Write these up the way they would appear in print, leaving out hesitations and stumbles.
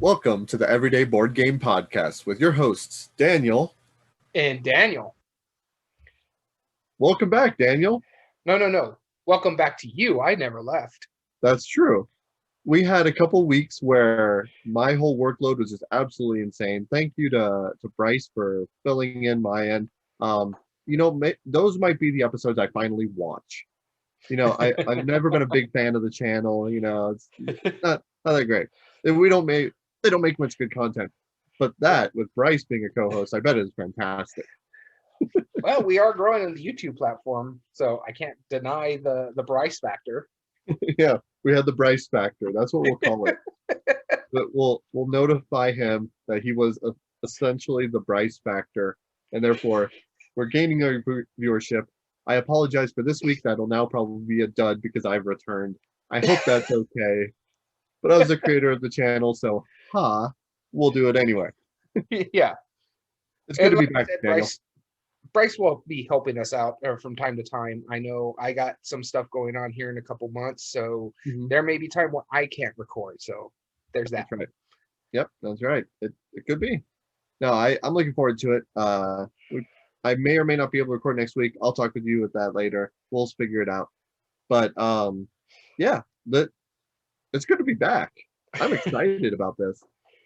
Welcome to the Everyday Board Game Podcast with your hosts, Daniel. And Daniel. Welcome back, Daniel. No. Welcome back to you. I never left. That's true. We had a couple weeks where my whole workload was just absolutely insane. Thank you to Bryce for filling in my end. Those might be the episodes I finally watch. I've never been a big fan of the channel. It's not that great. They don't make much good content. But that, with Bryce being a co-host, I bet it is fantastic. Well, we are growing on the YouTube platform, so I can't deny the Bryce factor. Yeah, we had the Bryce factor. That's what we'll call it. But we'll notify him that he was essentially the Bryce factor, and therefore we're gaining our viewership. I apologize for this week. That'll now probably be a dud because I've returned. I hope that's okay. But I was the creator of the channel, so we'll do it anyway. Yeah. It's good to be back, Daniel. Bryce will be helping us out from time to time. I know I got some stuff going on here in a couple months, so there may be time when I can't record. So there's that. That's right. Yep, that's right. It could be. No, I'm looking forward to it. I may or may not be able to record next week. I'll talk with you with that later. We'll figure it out. But yeah, it's good to be back. I'm excited about this.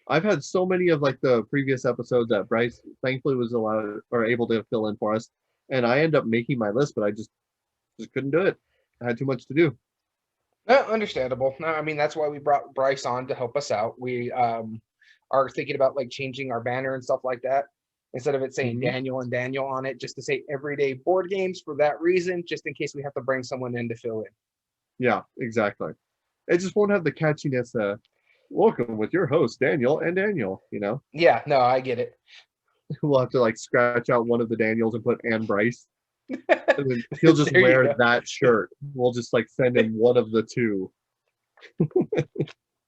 I've had so many of the previous episodes that Bryce thankfully was allowed or able to fill in for us, and I end up making my list, but I just couldn't do it. I had too much to do. Understandable. No, I mean that's why we brought Bryce on to help us out. We are thinking about changing our banner and stuff like that. Instead of it saying Daniel and Daniel on it, just to say Everyday Board Games for that reason, just in case we have to bring someone in to fill in. Yeah, exactly. It just won't have the catchiness. Welcome with your host, Daniel and Daniel, Yeah, no, I get it. We'll have to scratch out one of the Daniels and put Ann Bryce. And then he'll just wear that shirt. We'll just send in one of the two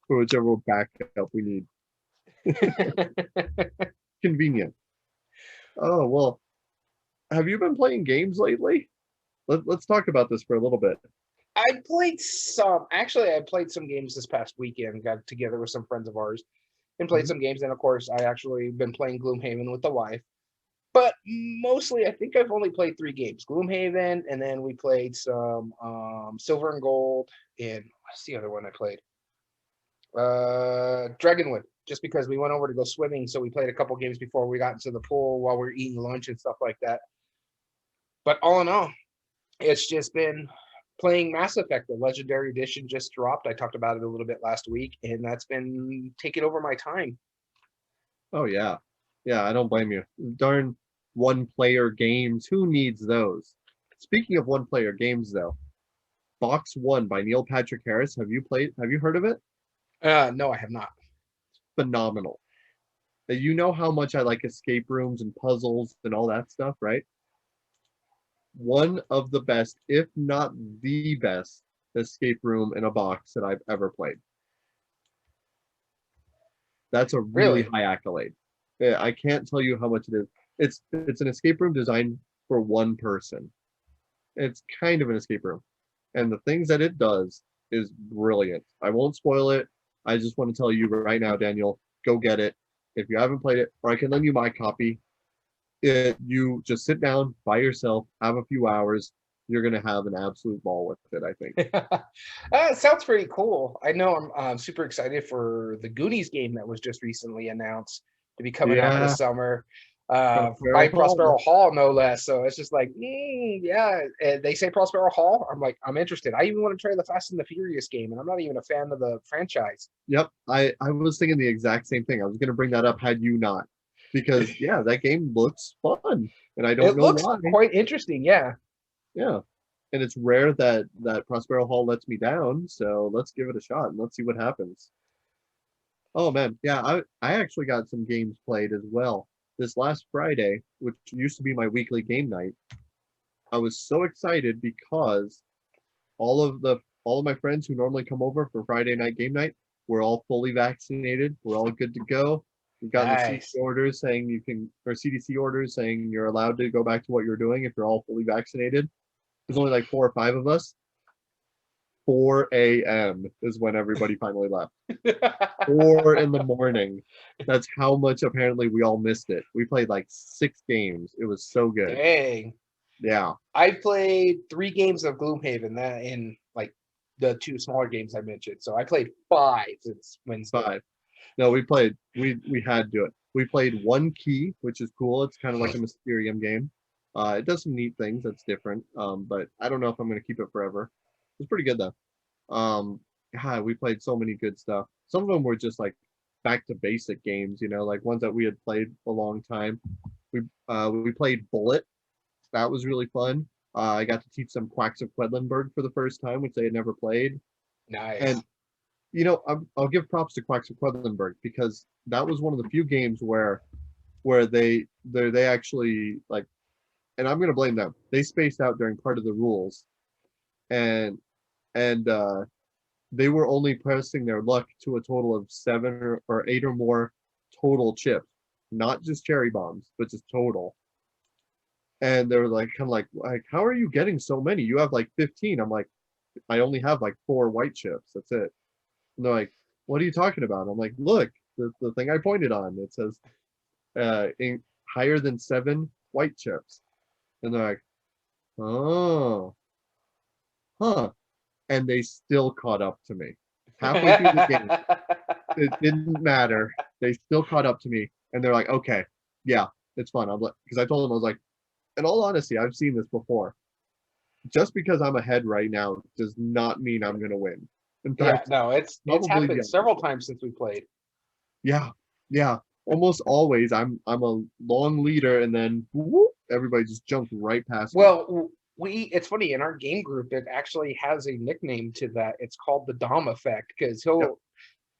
for whichever backup we need. Convenient. Oh, well, have you been playing games lately? Let's talk about this for a little bit. I played some. Actually, I played some games this past weekend. Got together with some friends of ours and played some games. And of course, I actually been playing Gloomhaven with the wife. But mostly, I think I've only played 3 games: Gloomhaven, and then we played some Silver and Gold. And what's the other one I played? Dragonwood. Just because we went over to go swimming, so we played a couple games before we got into the pool while we were eating lunch and stuff like that. But all in all, it's just been playing Mass Effect. The Legendary Edition just dropped. I talked about it a little bit last week, and that's been taking over my time. Oh, yeah. Yeah, I don't blame you. Darn one-player games. Who needs those? Speaking of one-player games, though, Box 1 by Neil Patrick Harris. Have you heard of it? No, I have not. Phenomenal. You know how much I like escape rooms and puzzles and all that stuff, right? One of the best, if not the best, escape room in a box that I've ever played. That's a really high accolade. I can't tell you how much it is. It's an escape room designed for one person. It's kind of an escape room. And the things that it does is brilliant. I won't spoil it. I just want to tell you right now, Daniel, go get it. If you haven't played it, or I can lend you my copy. You just sit down by yourself, have a few hours. You're going to have an absolute ball with it, I think. It sounds pretty cool. I know I'm super excited for the Goonies game that was just recently announced to be coming out this summer. By Prospero Hall, no less. So it's just yeah. They say Prospero Hall. I'm like, I'm interested. I even want to try the Fast and the Furious game, and I'm not even a fan of the franchise. Yep. I was thinking the exact same thing. I was going to bring that up had you not. Because that game looks fun, and I don't know why. It looks quite interesting, yeah. Yeah, and it's rare that Prospero Hall lets me down, so let's give it a shot and let's see what happens. Oh man, yeah, I actually got some games played as well. This last Friday, which used to be my weekly game night, I was so excited because all of my friends who normally come over for Friday night game night were all fully vaccinated. We're all good to go. We've gotten CDC orders saying you're allowed to go back to what you're doing if you're all fully vaccinated. There's only 4 or 5 of us. 4 a.m. is when everybody finally left. 4 in the morning. That's how much apparently we all missed it. We played like 6 games. It was so good. Dang. Yeah. I played 3 games of Gloomhaven that in like the 2 smaller games I mentioned. So I played 5 since Wednesday. 5. No, we had to do it. We played One Key, which is cool. It's kind of like a Mysterium game. It does some neat things that's different. But I don't know if I'm gonna keep it forever. It's pretty good though. God, we played so many good stuff. Some of them were just like back to basic games, like ones that we had played a long time. We played Bullet. That was really fun. I got to teach them Quacks of Quedlinburg for the first time, which they had never played. Nice. And I'll give props to Quacks of Quedlinburg because that was one of the few games where they actually like, and I'm gonna blame them. They spaced out during part of the rules, and they were only pressing their luck to a total of 7 or 8 or more total chips, not just cherry bombs, but just total. And they were like, kind of like, how are you getting so many? You have like 15. I'm like, I only have like 4 white chips. That's it. And they're like, what are you talking about? I'm like, look, the thing I pointed on. It says higher than 7 white chips. And they're like, oh, huh. And they still caught up to me. Halfway through the game, it didn't matter. They still caught up to me. And they're like, okay, yeah, it's fun. I'm like, because I told them, I was like, in all honesty, I've seen this before. Just because I'm ahead right now does not mean I'm going to win. In fact, no, it's happened several times since we played. Yeah, yeah. Almost always, I'm a long leader, and then whoop, everybody just jumps right past me. Well, it's funny in our game group. It actually has a nickname to that. It's called the Dom effect because and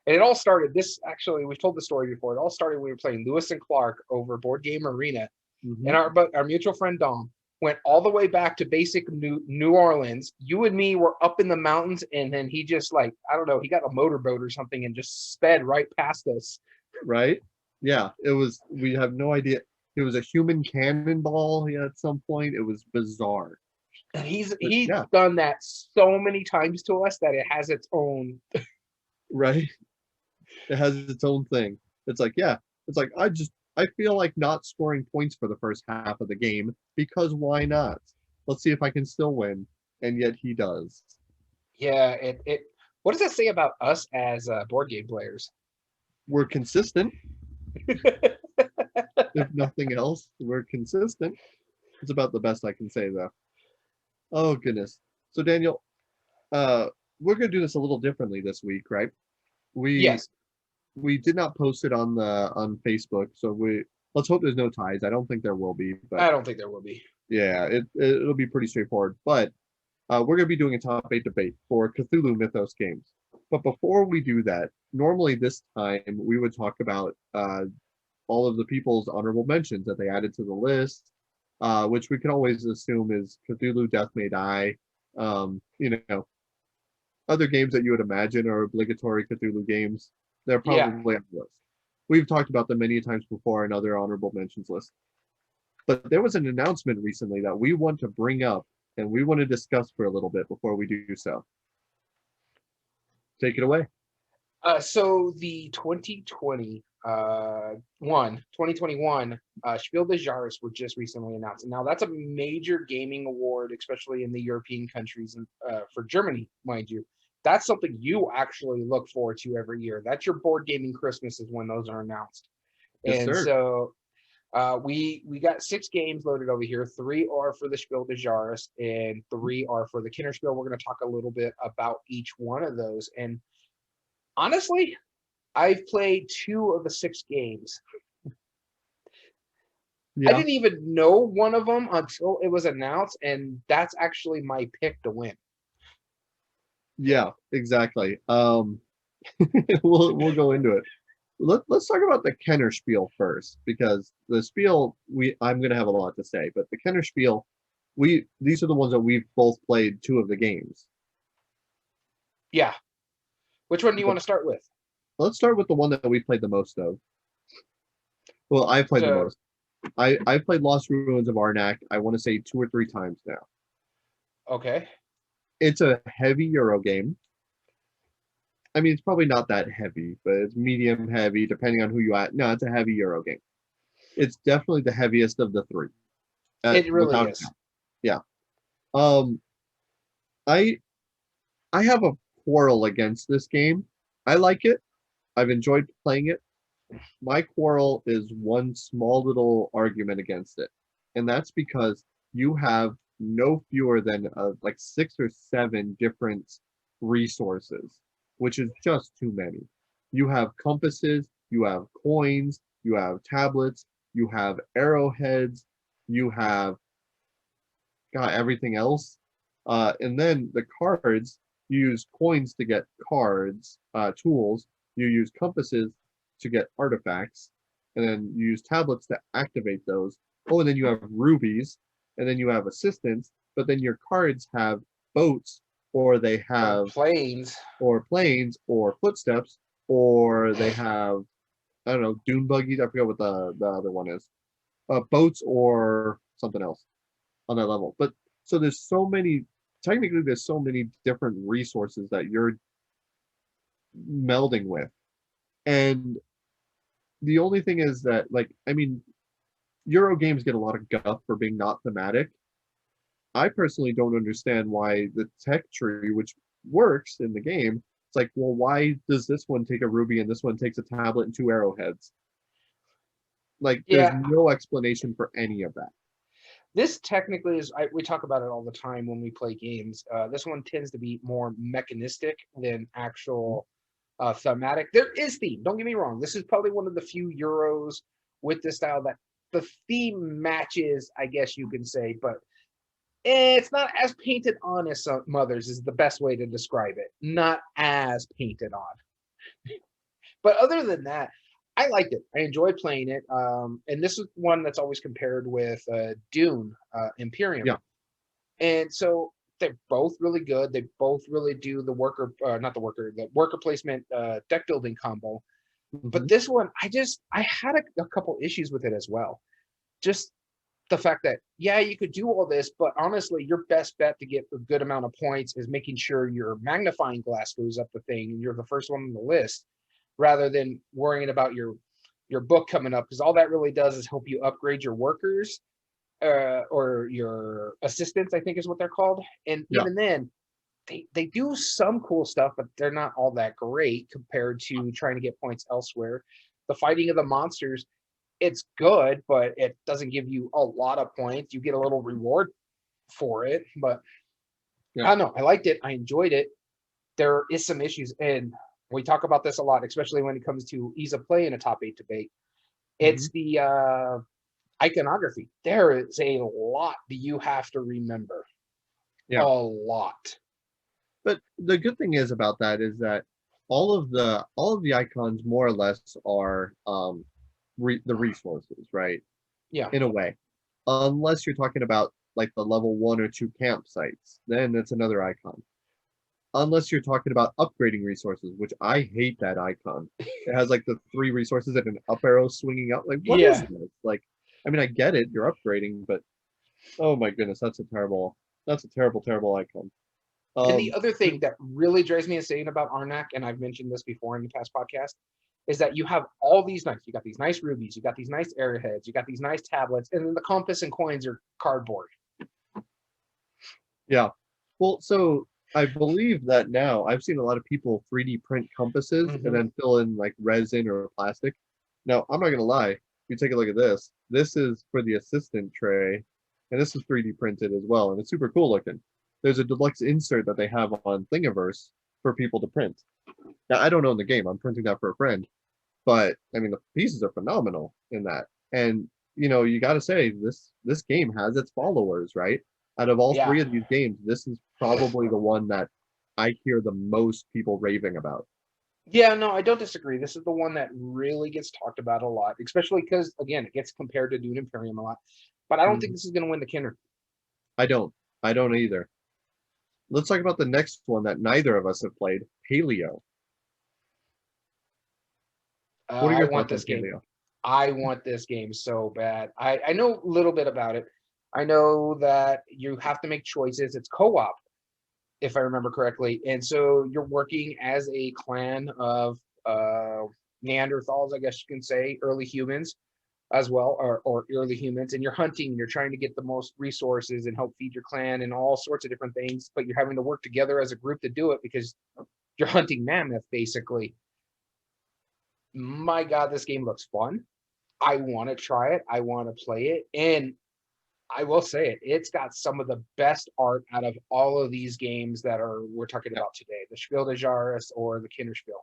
it all started. We've told the story before. It all started when we were playing Lewis and Clark over Board Game Arena, and our mutual friend Dom went all the way back to basic New Orleans. You and me were up in the mountains, and then he just like, I don't know, he got a motorboat or something and just sped right past us. Right? Yeah, we have no idea. It was a human cannonball at some point. It was bizarre. And he's done that so many times to us that it has its own. Right? It has its own thing. It's like, yeah, it's like, I feel like not scoring points for the first half of the game because why not? Let's see if I can still win. And yet he does. Yeah, what does that say about us as board game players? We're consistent. If nothing else, we're consistent. It's about the best I can say, though. Oh, goodness. So, Daniel, we're going to do this a little differently this week, right? Yes. We did not post it on Facebook, so let's hope there's no ties. I don't think there will be. But I don't think there will be. Yeah, it'll be pretty straightforward. But we're going to be doing a top 8 debate for Cthulhu Mythos games. But before we do that, normally this time we would talk about all of the people's honorable mentions that they added to the list, which we can always assume is Cthulhu Death May Die, other games that you would imagine are obligatory Cthulhu games. They're probably on the list. We've talked about them many times before in other honorable mentions lists. But there was an announcement recently that we want to bring up and we want to discuss for a little bit before we do so. Take it away. So the 2021 Spiel des Jahres were just recently announced. And now that's a major gaming award, especially in the European countries and for Germany, mind you. That's something you actually look forward to every year. That's your board gaming Christmas is when those are announced. Yes, and sir. So we got 6 games loaded over here. 3 are for the Spiel des Jahres and 3 are for the Kinderspiel. We're going to talk a little bit about each one of those. And honestly, I've played 2 of the 6 games. Yeah. I didn't even know one of them until it was announced, and that's actually my pick to win. Yeah, exactly. We'll go into it. Let's talk about the Kennerspiel first, because the Spiel I'm going to have a lot to say, but the Kennerspiel, these are the ones that we've both played 2 of the games. Yeah. Which one do you want to start with? Let's start with the one that we played the most of. Well, I played the most. I played Lost Ruins of Arnak, I want to say 2 or 3 times now. Okay. it's a heavy Euro game. I mean, it's probably not that heavy, but it's medium heavy, depending on who you ask. No, it's a heavy Euro game. It's definitely the heaviest of the three. It really Without a is. doubt. Yeah. Um, I I have a quarrel against this game. I like it. I've enjoyed playing it. My quarrel is one small little argument against it, and that's because you have no fewer than like 6 or 7 different resources, which is just too many. You have compasses, you have coins, you have tablets, you have arrowheads, you have got everything else. And then the cards, you use coins to get cards, tools. You use compasses to get artifacts, and then you use tablets to activate those. Oh, and then you have rubies, and then you have assistants. But then your cards have boats, or they have planes, or footsteps, or they have I don't know dune buggies. I forget what the other one is. Boats or something else on that level. But so there's so many, technically there's so many different resources that you're melding with. And the only thing is that, like, I mean, Euro games get a lot of guff for being not thematic. I personally don't understand why the tech tree, which works in the game, it's like, well, why does this one take a ruby and this one takes a tablet and 2 arrowheads? Like, there's yeah. no explanation for any of that. This technically is, we talk about it all the time when we play games. This one tends to be more mechanistic than actual thematic. There is theme, don't get me wrong. This is probably one of the few Euros with this style that the theme matches, I guess you can say, but it's not as painted on as some others is the best way to describe it. Not as painted on. But other than that, I liked it. I enjoyed playing it. And this is one that's always compared with Dune, Imperium. Yeah. And so they're both really good. They both really do the the worker placement deck building combo. Mm-hmm. But this one, I had a couple issues with it as well. Just the fact that, yeah, you could do all this, but honestly, your best bet to get a good amount of points is making sure your magnifying glass goes up the thing and you're the first one on the list, rather than worrying about your book coming up, because all that really does is help you upgrade your workers or your assistants, I think is what they're called. And even then, they do some cool stuff, but they're not all that great compared to trying to get points elsewhere. The fighting of the monsters, it's good, but it doesn't give you a lot of points. You get a little reward for it, but I don't know. I liked it. I enjoyed it. There is some issues, and we talk about this a lot, especially when it comes to ease of play in a top 8 debate. It's the iconography. There is a lot that you have to remember. A lot. But the good thing is about that is that all of the icons more or less are the resources, right? Yeah. In a way, unless you're talking about like the level 1 or 2 campsites, then that's another icon. Unless you're talking about upgrading resources, which I hate that icon. It has like the 3 resources and an up arrow swinging up. Like, what is this? Like, I mean, I get it, you're upgrading, but oh my goodness, that's a terrible icon. And the other thing that really drives me insane about Arnak, and I've mentioned this before in the past podcast, is that you have all these nice, you got these nice rubies, you got these nice arrowheads, you got these nice tablets, and then the compass and coins are cardboard. Yeah. Well, so I believe that now I've seen a lot of people 3D print compasses and then fill in like resin or plastic. Now, I'm not going to lie. If you take a look at this, this is for the assistant tray, and this is 3D printed as well, and it's super cool looking. There's a deluxe insert that they have on Thingiverse for people to print. Now, I don't own the game. I'm printing that for a friend. But, I mean, the pieces are phenomenal in that. And, you know, you got to say, this game has its followers, right? Out of all 3 of these games, this is probably the one that I hear the most people raving about. Yeah, no, I don't disagree. This is the one that really gets talked about a lot, especially because, again, it gets compared to Dune Imperium a lot. But I don't think this is going to win the Kinder. I don't either. Let's talk about the next one that neither of us have played, Paleo. What are your thoughts on Paleo? I want this game so bad. I know a little bit about it. I know that you have to make choices. It's co-op. if I remember correctly. And so you're working as a clan of Neanderthals, I guess you can say, early humans as well, or early humans, and you're hunting, you're trying to get the most resources and help feed your clan and all sorts of different things, but you're having to work together as a group to do it because you're hunting mammoth, basically. My God, this game looks fun. I want to try it. I want to play it. And I will say it, it's got some of the best art out of all of these games that we're talking about today, the Spiel des Jahres or the Kinderspiel.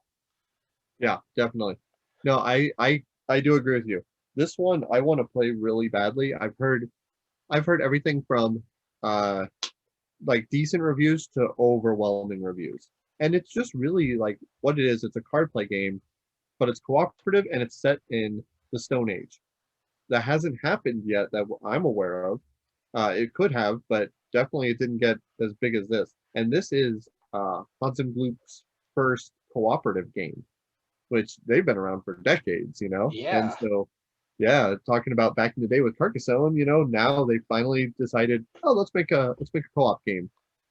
Yeah, definitely. No, I do agree with you. This one I want to play really badly. I've heard everything from like decent reviews to overwhelming reviews. And it's just really like what it is. It's a card play game, but it's cooperative and it's set in the Stone Age. That hasn't happened yet that I'm aware of. It could have, but definitely it didn't get as big as this. And this is Hudson Bloop's first cooperative game, which they've been around for decades, you know? And Yeah. so, yeah, talking about back in the day with Carcassonne, you know, now they finally decided, oh, let's make a co-op game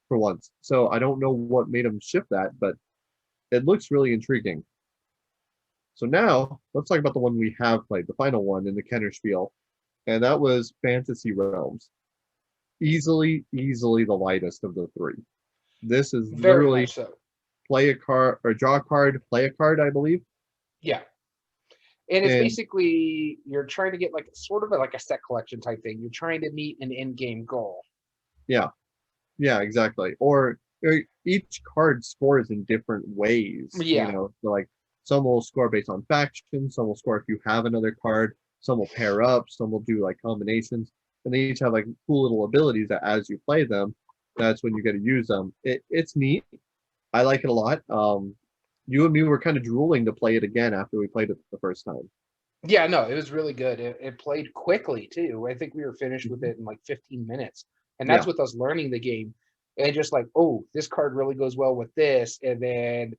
for once. So I don't know what made them shift that, but it looks really intriguing. So now let's talk about the one we have played, the final one in the Kennerspiel, and that was Fantasy Realms. Easily the lightest of the three. This is Very literally much so. play a card or draw a card, play a card, I believe. Yeah. And it's And basically you're trying to get like sort of like a set collection type thing. You're trying to meet an end game goal. yeah, exactly. Or each card scores in different ways. Yeah. You know, so like some will score based on faction, some will score if you have another card, some will pair up, some will do like combinations, and they each have like cool little abilities that as you play them, that's when you get to use them. It's neat. I like it a lot. You and me were kind of drooling to play it again after we played it the first time. Yeah, no, it was really good. It played quickly too. I think we were finished with Mhm. it in like 15 minutes. And that's Yeah, with us learning the game. And just like, oh, this card really goes well with this. And then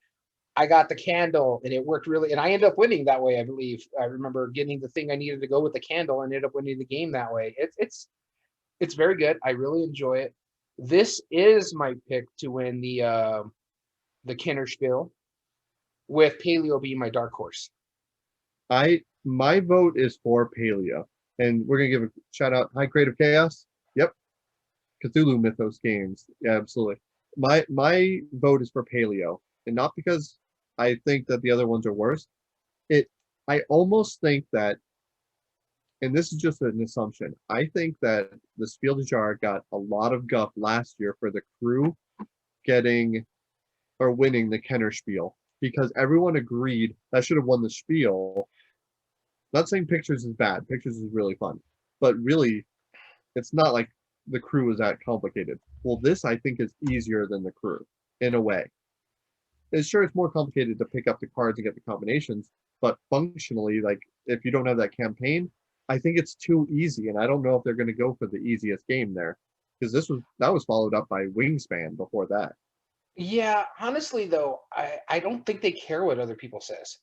I got the candle and it worked really, and I ended up winning that way, I believe. I remember getting the thing I needed to go with the candle and ended up winning the game that way. It's very good. I really enjoy it. This is my pick to win the Kinderspiel, with Paleo being my dark horse. my vote is for Paleo, and we're gonna give a shout out. Hi, Creative Chaos. Yep, Cthulhu Mythos games. Yeah, absolutely. My vote is for Paleo, and not because I think that the other ones are worse. It I almost think that, and this is just an assumption. I think that the Spiel des Jahres got a lot of guff last year for the crew getting or winning the Kenner Spiel because everyone agreed that should have won the Spiel. Not saying Pictures is bad. Pictures is really fun, but really, it's not like the crew is that complicated. Well, this I think is easier than the crew in a way. It's sure it's more complicated to pick up the cards and get the combinations, but functionally, like if you don't have that campaign, I think it's too easy, and I don't know if they're going to go for the easiest game there because that was followed up by Wingspan before that. Yeah, honestly though, I don't think they care what other people says.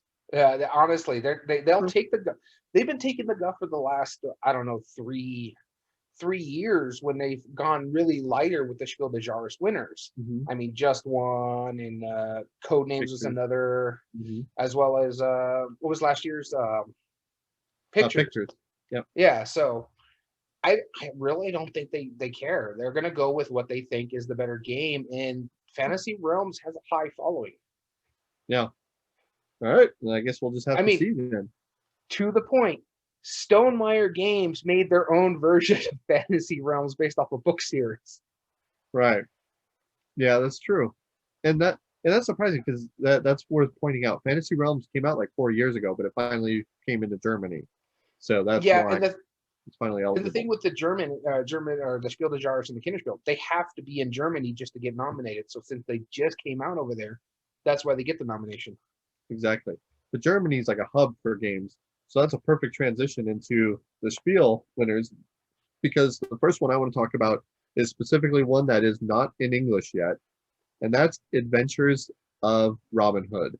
Honestly, they'll True. take the guff. They've been taking the guff for the last I don't know 3 years when they've gone really lighter with the Spiel des Jahres winners. Mm-hmm. I mean, Just One and Codenames was Pictures. another, Mm-hmm. as well as what was last year's Pictures. Pictures. Yep. Yeah, so I really don't think they care. They're gonna go with what they think is the better game, and Fantasy Realms has a high following. Yeah. All right. Well, I guess we'll just have I to mean, see then. to the point, Stonemeyer Games made their own version of Fantasy Realms based off a book series. Right. Yeah, that's true. And that's surprising because that's worth pointing out. Fantasy Realms came out like 4 years ago, but it finally came into Germany. So that's Yeah, why it's finally and the thing eligible. with the German or the Spiel des Jahres and the Kinderspiel, they have to be in Germany just to get nominated. So since they just came out over there, that's why they get the nomination. Exactly. But Germany is like a hub for games. So that's a perfect transition into the Spiel winners because the first one I want to talk about is specifically one that is not in English yet, and that's Adventures of Robin Hood.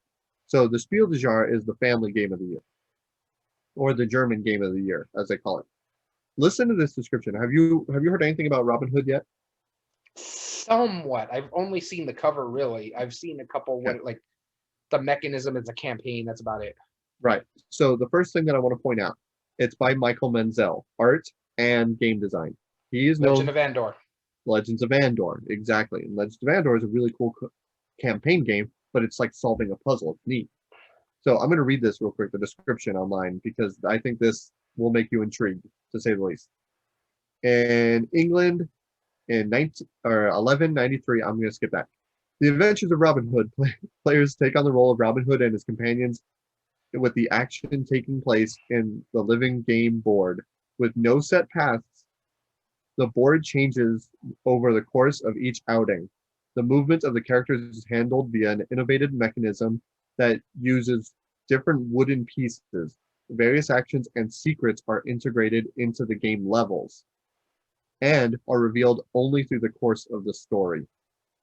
So the Spiel des Jahres is the family game of the year, or the German game of the year, as they call it. Listen to this description. Have you heard anything about Robin Hood yet? Somewhat. I've only seen the cover, really. I've seen a couple Okay. what like the mechanism is a campaign. That's about it. Right. So the first thing that I want to point out, it's by Michael Menzel, art and game design. He is known Legend of Andor. Legends of Andor, exactly. And Legends of Andor is a really cool campaign game, but it's like solving a puzzle. It's neat. So I'm going to read this real quick, the description online, because I think this will make you intrigued, to say the least. In England, in 1193, I'm going to skip that. The Adventures of Robin Hood. Players take on the role of Robin Hood and his companions, with the action taking place in the living game board. With no set paths, the board changes over the course of each outing. The movement of the characters is handled via an innovative mechanism that uses different wooden pieces. Various actions and secrets are integrated into the game levels and are revealed only through the course of the story.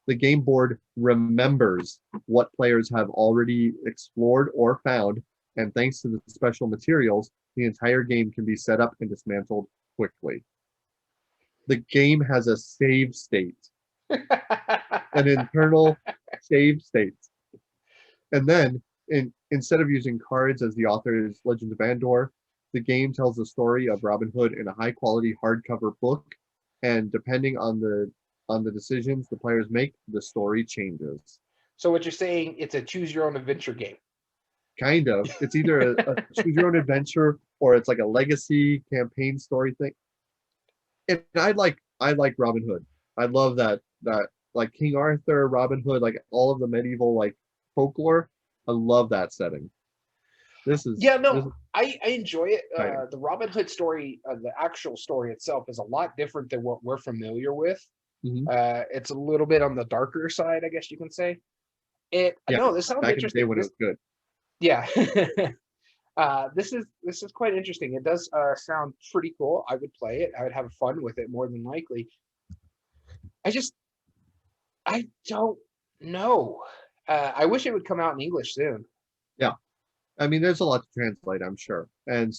The game board remembers what players have already explored or found, and thanks to the special materials, the entire game can be set up and dismantled quickly. The game has a save state, an internal save state. And then, instead of using cards as the author's Legends of Andor, the game tells the story of Robin Hood in a high-quality hardcover book, and depending on the decisions the players make, the story changes. So what you're saying, it's a choose your own adventure game. Kind of. It's either a choose your own adventure or it's like a legacy campaign story thing. And I like Robin Hood. I love that like King Arthur, Robin Hood, like all of the medieval like folklore. I love that setting. I enjoy it. Right. The Robin Hood story, the actual story itself, is a lot different than what we're familiar with. Mm-hmm. It's a little bit on the darker side, I guess you can say. No, this sounds back interesting. In the day when it was good. Yeah. This is quite interesting. It does sound pretty cool. I would play it. I would have fun with it more than likely. I don't know. I wish it would come out in English soon. Yeah. I mean, there's a lot to translate, I'm sure. And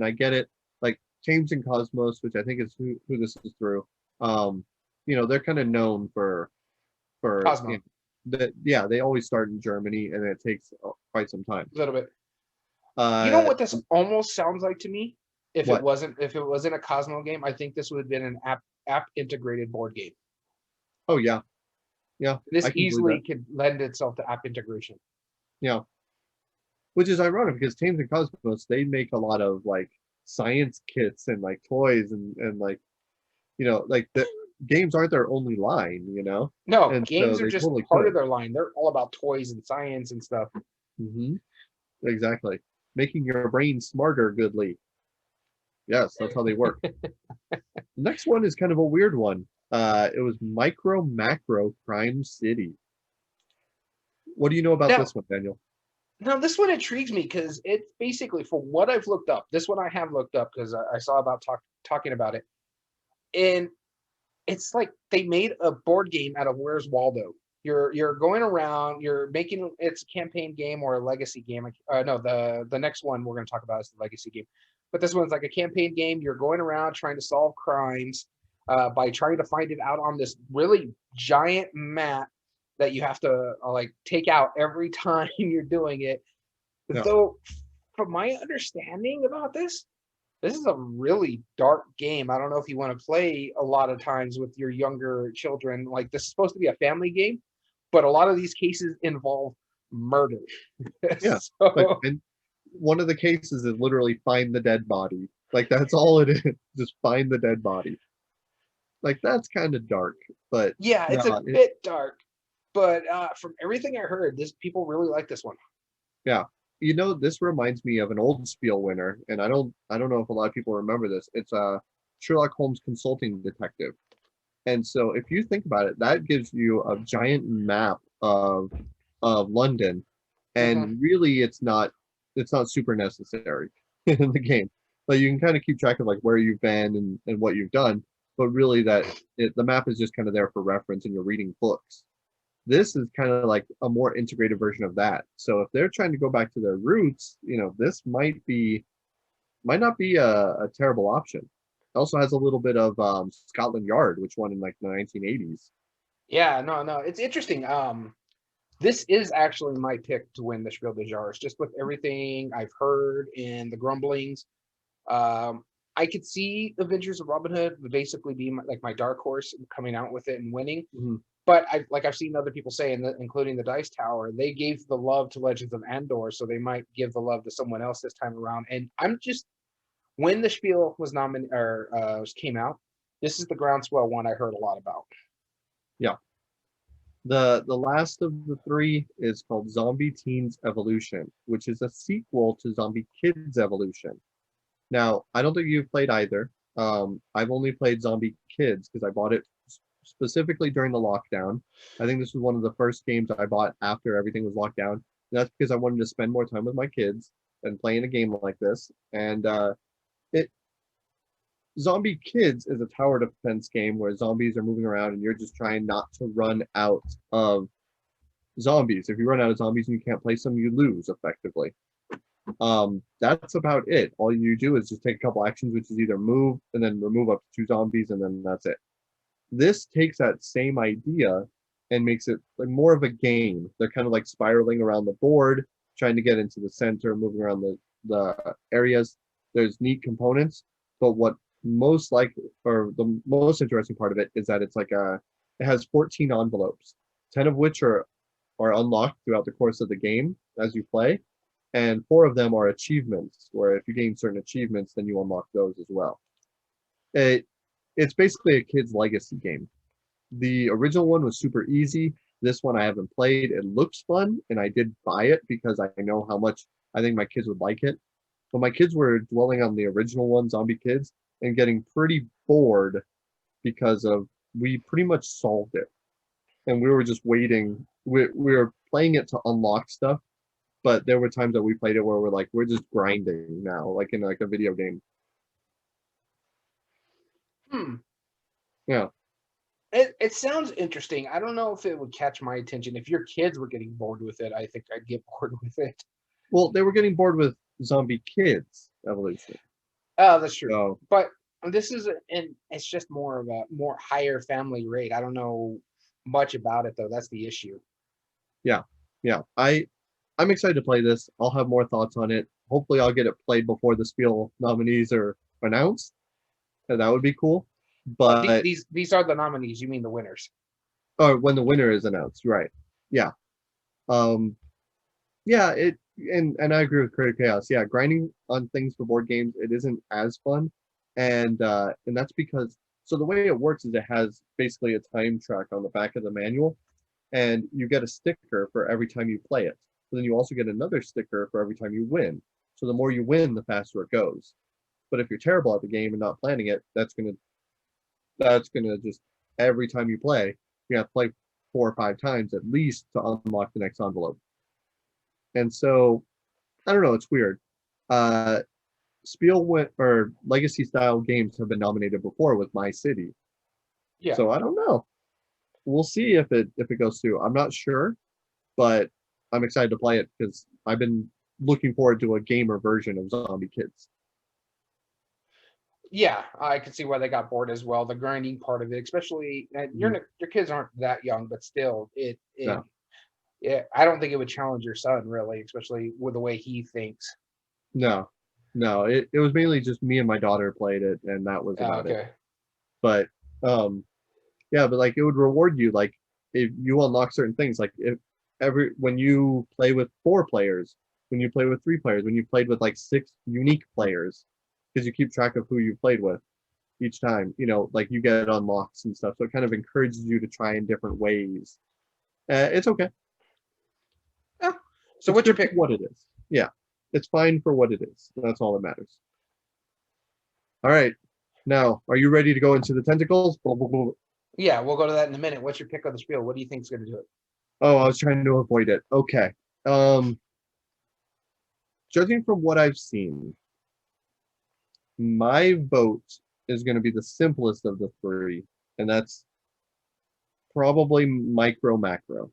I get it. Like James and Cosmos, which I think is who this is through. They're kind of known for Cosmo. They always start in Germany, and it takes quite some time. A little bit. You know what this almost sounds like to me? If it wasn't a Cosmo game, I think this would have been an app integrated board game. Oh yeah. Yeah. This easily could lend itself to app integration. Yeah. Which is ironic because James and Cosmos, they make a lot of like science kits and like toys and like, like the games aren't their only line, No, and games so are just totally part of their line. They're all about toys and science and stuff. Mm-hmm. Exactly. Making your brain smarter, goodly. Yes, that's how they work. The next one is kind of a weird one. It was Micro Macro Crime City. What do you know about this one, Daniel? Now, this one intrigues me because it's basically, for what I've looked up, this one I have looked up because I saw about talking about it. And it's like they made a board game out of Where's Waldo. You're going around, you're making it's a campaign game or a legacy game. No, the next one we're going to talk about is the legacy game. But this one's like a campaign game. You're going around trying to solve crimes by trying to find it out on this really giant map that you have to like take out every time you're doing it. Yeah. Though, from my understanding about this is a really dark game. I don't know if you want to play a lot of times with your younger children. Like, this is supposed to be a family game, but a lot of these cases involve murder. Yeah. And one of the cases is literally find the dead body. Like, that's all it is. Just find the dead body. Like, that's kind of dark, but yeah, it's a bit dark. But from everything I heard, people really like this one. Yeah. This reminds me of an old Spiel winner, and I don't know if a lot of people remember this. It's Sherlock Holmes Consulting Detective. And so if you think about it, that gives you a giant map of London, and really it's not super necessary in the game. But you can kind of keep track of like where you've been and what you've done, but really the map is just kind of there for reference and you're reading books. This is kind of like a more integrated version of that. So if they're trying to go back to their roots, this might not be a terrible option. It also has a little bit of Scotland Yard, which won in like the 1980s. Yeah, no, it's interesting. This is actually my pick to win the Spiel des Jahres, just with everything I've heard and the grumblings. Um, I could see Adventures of Robin Hood would basically be like my dark horse coming out with it and winning. Mm-hmm. But I've seen other people say, including the Dice Tower, they gave the love to Legends of Andor, so they might give the love to someone else this time around. And I'm just when the Spiel was nominated or came out, this is the groundswell one I heard a lot about. Yeah. The last of the three is called Zombie Teens Evolution, which is a sequel to Zombie Kids Evolution. Now, I don't think you've played either. I've only played Zombie Kids because I bought it specifically during the lockdown. I think this was one of the first games I bought after everything was locked down. And that's because I wanted to spend more time with my kids and playing a game like this. And it Zombie Kids is a tower defense game where zombies are moving around and you're just trying not to run out of zombies. If you run out of zombies and you can't place them, you lose effectively. That's about it. All you do is just take a couple actions, which is either move and then remove up to 2 zombies, and then that's it. This takes that same idea and makes it like more of a game. They're kind of like spiraling around the board, trying to get into the center, moving around the areas. There's neat components, but what most likely or the most interesting part of it is that it's like it has 14 envelopes, 10 of which are unlocked throughout the course of the game as you play, and 4 of them are achievements, where if you gain certain achievements, then you unlock those as well. It's basically a kid's legacy game. The original one was super easy. This one I haven't played. It looks fun, and I did buy it because I know how much I think my kids would like it. But my kids were dwelling on the original one, Zombie Kids, and getting pretty bored because we pretty much solved it. And we were just waiting. We were playing it to unlock stuff, but there were times that we played it where we're just grinding now, like in like a video game. Yeah. It sounds interesting. I don't know if it would catch my attention. If your kids were getting bored with it, I think I'd get bored with it. Well, they were getting bored with Zombie Kids Evolution. Oh, that's true. So, but this is it's just more of a more higher family rate. I don't know much about it though. That's the issue. Yeah. I'm excited to play this. I'll have more thoughts on it. Hopefully I'll get it played before the Spiel nominees are announced. And that would be cool. But these are the nominees. You mean the winners? Oh, when the winner is announced, right? Yeah. Yeah, and I agree with Creative Chaos. Yeah, grinding on things for board games, it isn't as fun. And that's because the way it works is it has basically a time track on the back of the manual, and you get a sticker for every time you play it. But then you also get another sticker for every time you win. So the more you win, the faster it goes. But if you're terrible at the game and not planning it, that's gonna just every time you play, you have to play 4 or 5 times at least to unlock the next envelope. And so, I don't know, it's weird. Or legacy style games have been nominated before with My City. Yeah. So I don't know. We'll see if it goes through. I'm not sure, but I'm excited to play it because I've been looking forward to a gamer version of Zombie Kids. Yeah, I can see why they got bored as well. The grinding part of it, especially your kids aren't that young, but still, No. Yeah, I don't think it would challenge your son really, especially with the way he thinks. No. It was mainly just me and my daughter played it, and that was about it. But yeah, but like it would reward you, like if you unlock certain things, like when you play with 4 players, when you play with 3 players, when you played with like 6 unique players, because you keep track of who you played with each time, like you get unlocks and stuff. So it kind of encourages you to try in different ways. It's okay. Yeah. So what's your pick? What it is. Yeah. It's fine for what it is. That's all that matters. All right. Now, are you ready to go into the tentacles? Blah, blah, blah. Yeah, we'll go to that in a minute. What's your pick of the Spiel? What do you think is going to do it? Oh, I was trying to avoid it. Okay. Judging from what I've seen, my vote is going to be the simplest of the 3, and that's probably Micro Macro.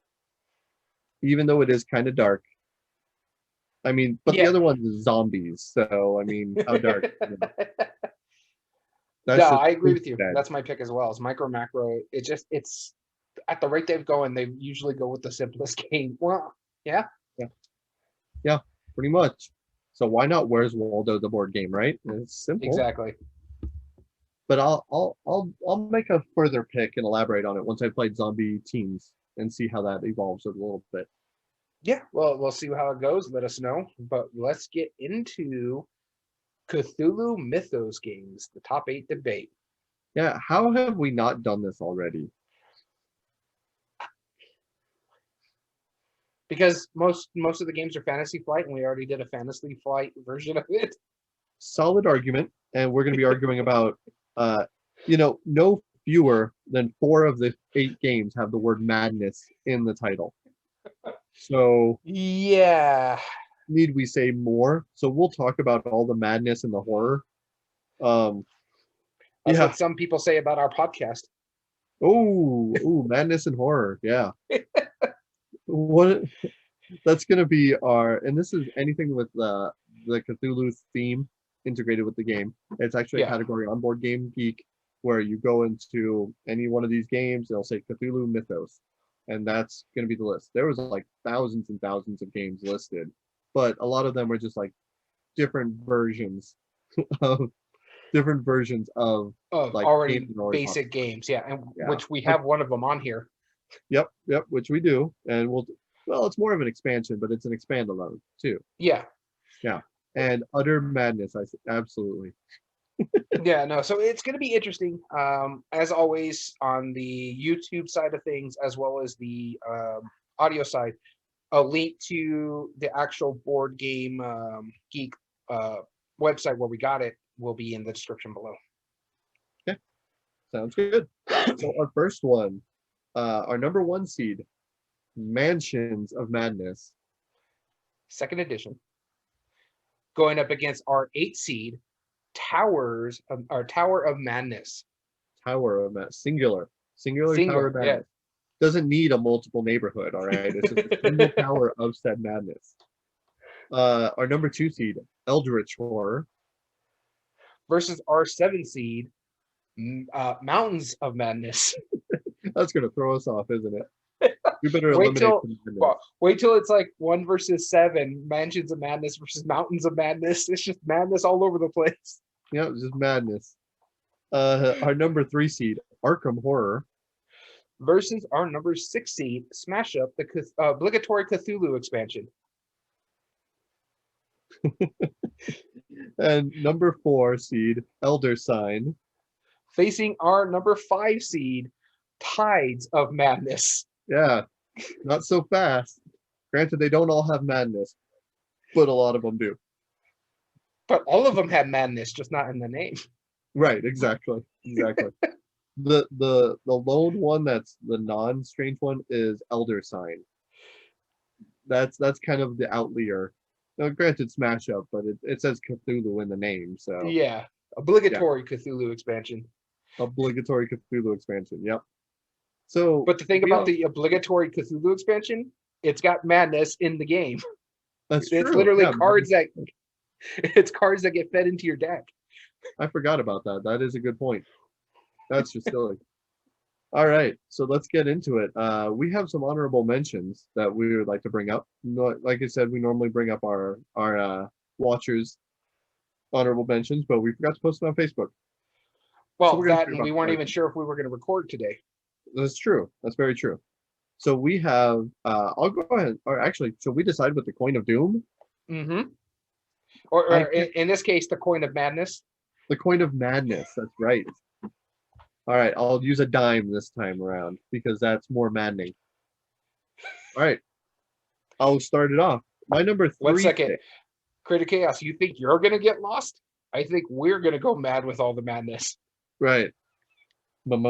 Even though it is kind of dark. I mean, but the other one is zombies, so I mean, how dark? No, I agree with you. That's my pick as well. It's Micro Macro. It's at the rate they've going, they usually go with the simplest game. Well, yeah. Yeah, pretty much. So why not Where's Waldo the board game, right? It's simple. Exactly. But I'll make a further pick and elaborate on it once I played Zombie Teens and see how that evolves a little bit. Yeah, well, we'll see how it goes. Let us know. But let's get into Cthulhu Mythos games, the top 8 debate. Yeah, how have we not done this already? Because most of the games are Fantasy Flight, and we already did a Fantasy Flight version of it. Solid argument, and we're going to be arguing about, no fewer than 4 of the 8 games have the word madness in the title. So yeah, need we say more? So we'll talk about all the madness and the horror. That's what some people say about our podcast. Oh, madness and horror. Yeah. What that's gonna be and this is anything with the Cthulhu theme integrated with the game. It's actually a category on Board Game Geek where you go into any one of these games, and it'll say Cthulhu Mythos, and that's gonna be the list. There was like thousands and thousands of games listed, but a lot of them were just like different versions of like already basic games. Yeah, and which we have one of them on here. Yep, which we do, and it's more of an expansion, but it's an expand-alone too. Yeah, and utter madness. Absolutely. Yeah, no. So it's going to be interesting, as always, on the YouTube side of things, as well as the audio side. A link to the actual Board Game Geek website where we got it will be in the description below. Okay, sounds good. So our first one. Our number 1 seed, Mansions of Madness. 2nd edition. Going up against our 8 seed, Tower of Madness. Tower of Madness. Singular Tower of Madness. Yeah. Doesn't need a multiple neighborhood, all right? It's just a single tower of said madness. Our number 2 seed, Eldritch Horror. Versus our 7 seed, Mountains of Madness. That's gonna throw us off, isn't it? We better wait till it's like 1 versus 7, Mansions of Madness versus Mountains of Madness. It's just madness all over the place. Yeah, it's just madness. Our number 3 seed, Arkham Horror. Versus our number 6 seed, Smash Up, the obligatory Cthulhu expansion. And number 4 seed, Elder Sign. Facing our number 5 seed, Tides of Madness. Yeah, not so fast. Granted, they don't all have madness, but a lot of them do. But all of them have madness, just not in the name. Right, exactly. The lone one that's the non-strange one is Elder Sign. That's kind of the outlier. Now, granted, Smash Up, but it says Cthulhu in the name, so yeah, obligatory Cthulhu expansion. Obligatory Cthulhu expansion. Yep. So, but the thing about the obligatory Cthulhu expansion, it's got madness in the game. That's true. It's literally cards that get fed into your deck. I forgot about that. That is a good point. That's just silly. All right, so let's get into it. We have some honorable mentions that we would like to bring up. Like I said, we normally bring up our watchers' honorable mentions, but we forgot to post it on Facebook. Well, and we weren't even sure if we were going to record today. That's true. That's very true. So we have, I'll go ahead, or actually, shall we decide with the Coin of Doom? Mm-hmm. Or in this case, the Coin of Madness. The Coin of Madness, that's right. All right, I'll use a dime this time around because that's more maddening. All right, I'll start it off. My number 3. 1 second. Creative Chaos, you think you're going to get lost? I think we're going to go mad with all the madness. Right. Isn't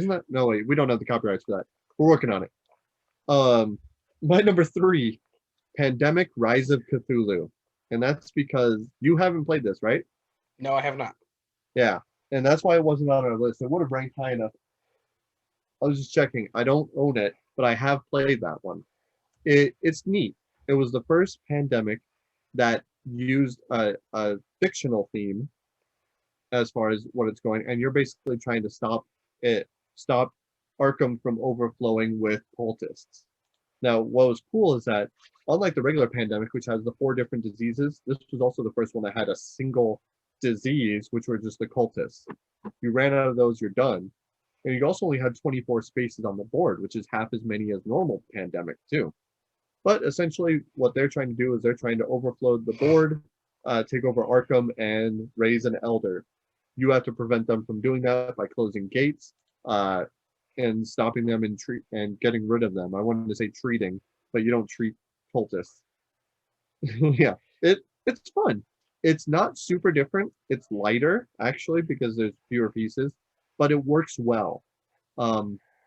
that? No, wait, we don't have the copyrights for that. We're working on it. My number 3, Pandemic Rise of Cthulhu. And that's because you haven't played this, right? No, I have not. Yeah, and that's why it wasn't on our list. It would have ranked high enough. I was just checking. I don't own it, but I have played that one. It's neat. It was the first pandemic that used a fictional theme as far as what it's going, and you're basically trying to stop Arkham from overflowing with cultists. Now, what was cool is that, unlike the regular pandemic, which has the 4 different diseases, this was also the first one that had a single disease, which were just the cultists. You ran out of those, you're done. And you also only had 24 spaces on the board, which is half as many as normal pandemic too. But essentially, what they're trying to do is they're trying to overflow the board, take over Arkham, and raise an elder. You have to prevent them from doing that by closing gates and stopping them and getting rid of them. I wanted to say treating, but you don't treat cultists. Yeah, it's fun. It's not super different. It's lighter actually because there's fewer pieces, but it works well.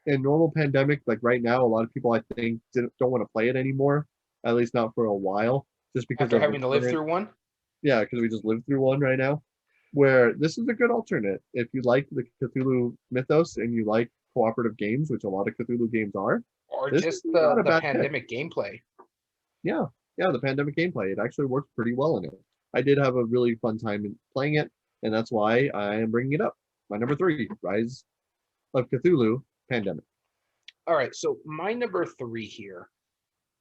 In normal pandemic, like right now, a lot of people I think don't want to play it anymore, at least not for a while, just because After of having to live through one. yeah, because we just lived through one right now. Where this is a good alternate if you like the Cthulhu mythos and you like cooperative games, which a lot of Cthulhu games are. Or This just is not a the bad pandemic gameplay. Yeah, yeah, the pandemic gameplay, it actually works pretty well in it. I did have a really fun time in playing it, and that's why I am bringing it up. My number 3, Rise of Cthulhu Pandemic. All right, so my number 3 here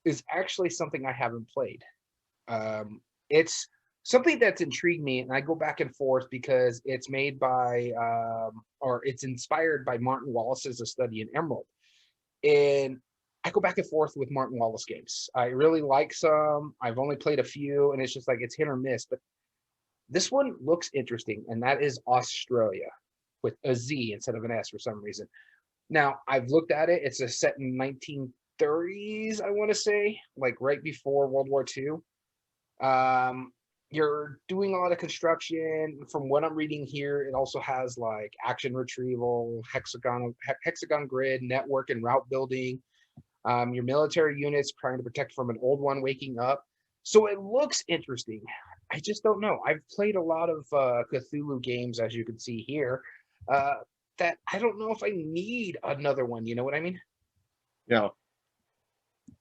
is actually something I haven't played. It's something that's intrigued me, and I go back and forth because it's made by, or it's inspired by Martin Wallace's A Study in Emerald. And I go back and forth with Martin Wallace games. I really like some. I've only played a few, and it's just like it's hit or miss. But this one looks interesting, and that is Australia with a Z instead of an S for some reason. Now, I've looked at it. It's a set in 1930s, I want to say, like right before World War II. You're doing a lot of construction. From what I'm reading here, it also has like action retrieval, hexagon grid, network and route building. Your military units trying to protect from an old one waking up. So it looks interesting. I just don't know. I've played a lot of Cthulhu games, as you can see here, that I don't know if I need another one. You know what I mean? Yeah.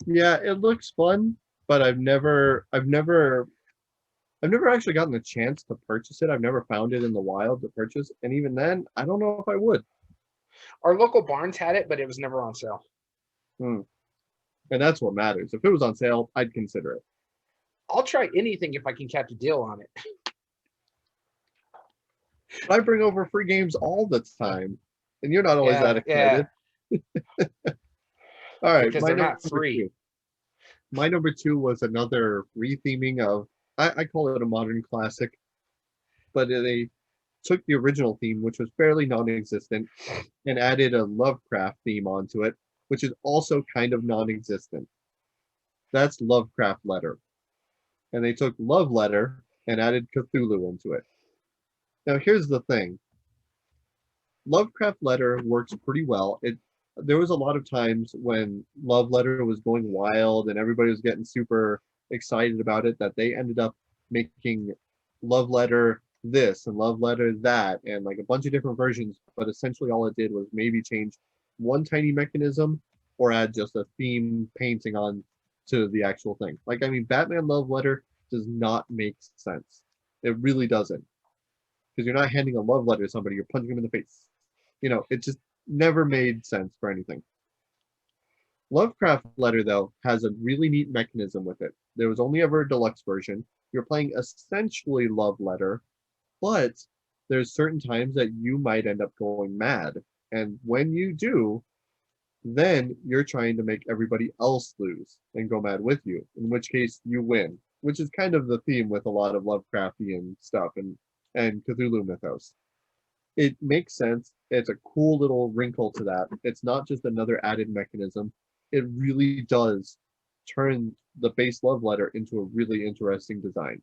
Yeah, it looks fun, but I've never actually gotten the chance to purchase it. I've never found it in the wild to purchase, and even then, I don't know if I would. Our local barns had it, but it was never on sale. And that's what matters. If it was on sale, I'd consider it. I'll try anything if I can catch a deal on it. I bring over free games all the time, and you're not always that excited. Yeah. All right, because they're not free. 2. My number 2 was another retheming of, I call it a modern classic, but they took the original theme, which was fairly non-existent, and added a Lovecraft theme onto it, which is also kind of non-existent. That's Lovecraft Letter. And they took Love Letter and added Cthulhu into it. Now, here's the thing. Lovecraft Letter works pretty well. There was a lot of times when Love Letter was going wild and everybody was getting super excited about it that they ended up making Love Letter this and Love Letter that and like a bunch of different versions, but essentially all it did was maybe change one tiny mechanism or add just a theme painting on to the actual thing. Like, I mean, Batman Love Letter does not make sense. It really doesn't. Because you're not handing a love letter to somebody, you're punching them in the face. You know, it just never made sense for anything. Lovecraft Letter, though, has a really neat mechanism with it. There was only ever a deluxe version. You're playing essentially Love Letter, but there's certain times that you might end up going mad. And when you do, then you're trying to make everybody else lose and go mad with you, in which case you win, which is kind of the theme with a lot of Lovecraftian stuff and Cthulhu Mythos. It makes sense. It's a cool little wrinkle to that. It's not just another added mechanism. It really does turn the base Love Letter into a really interesting design.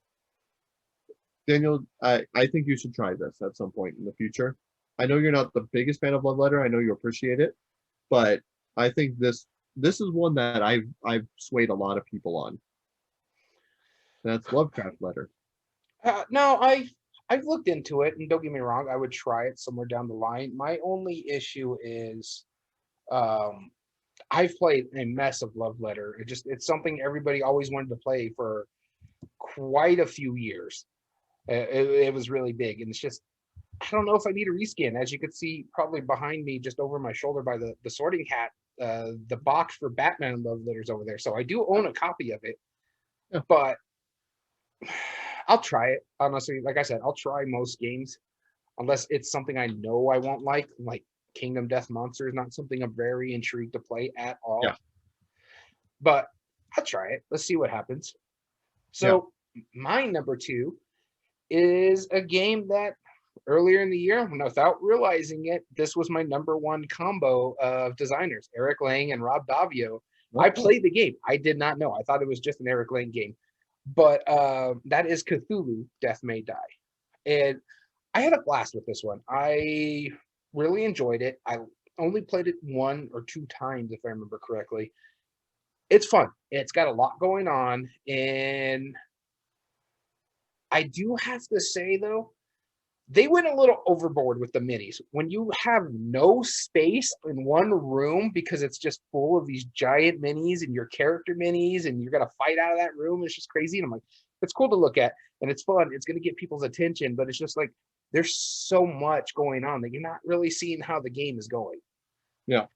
Daniel, I think you should try this at some point in the future. I know you're not the biggest fan of Love Letter. I know you appreciate it, but I think this is one that I've swayed a lot of people on. That's Lovecraft Letter. No, I've looked into it, and don't get me wrong, I would try it somewhere down the line. My only issue is, I've played a mess of Love Letter. It's something everybody always wanted to play for quite a few years. It was really big, and it's just I don't know if I need a reskin. As you can see, probably behind me, just over my shoulder by the sorting hat, the box for Batman Love Letters over there. So I do own a copy of it, Yeah. but I'll try it. Honestly, like I said, I'll try most games unless it's something I know I won't like Kingdom Death Monster is not something I'm very intrigued to play at all. Yeah. But I'll try it. Let's see what happens. So my number 2 is a game that earlier in the year, without realizing it, this was my number 1 combo of designers, Eric Lang and Rob Davio. I played the game. I did not know. I thought it was just an Eric Lang game. But that is Cthulhu, Death May Die. And I had a blast with this one. I really enjoyed it. I only played it 1 or 2 times, if I remember correctly. It's fun. It's got a lot going on. And I do have to say, though, they went a little overboard with the minis. When you have no space in one room because it's just full of these giant minis and your character minis and you're going to fight out of that room, it's just crazy. And I'm like, it's cool to look at and it's fun. It's going to get people's attention, but it's just like, there's so much going on that you're not really seeing how the game is going. Yeah.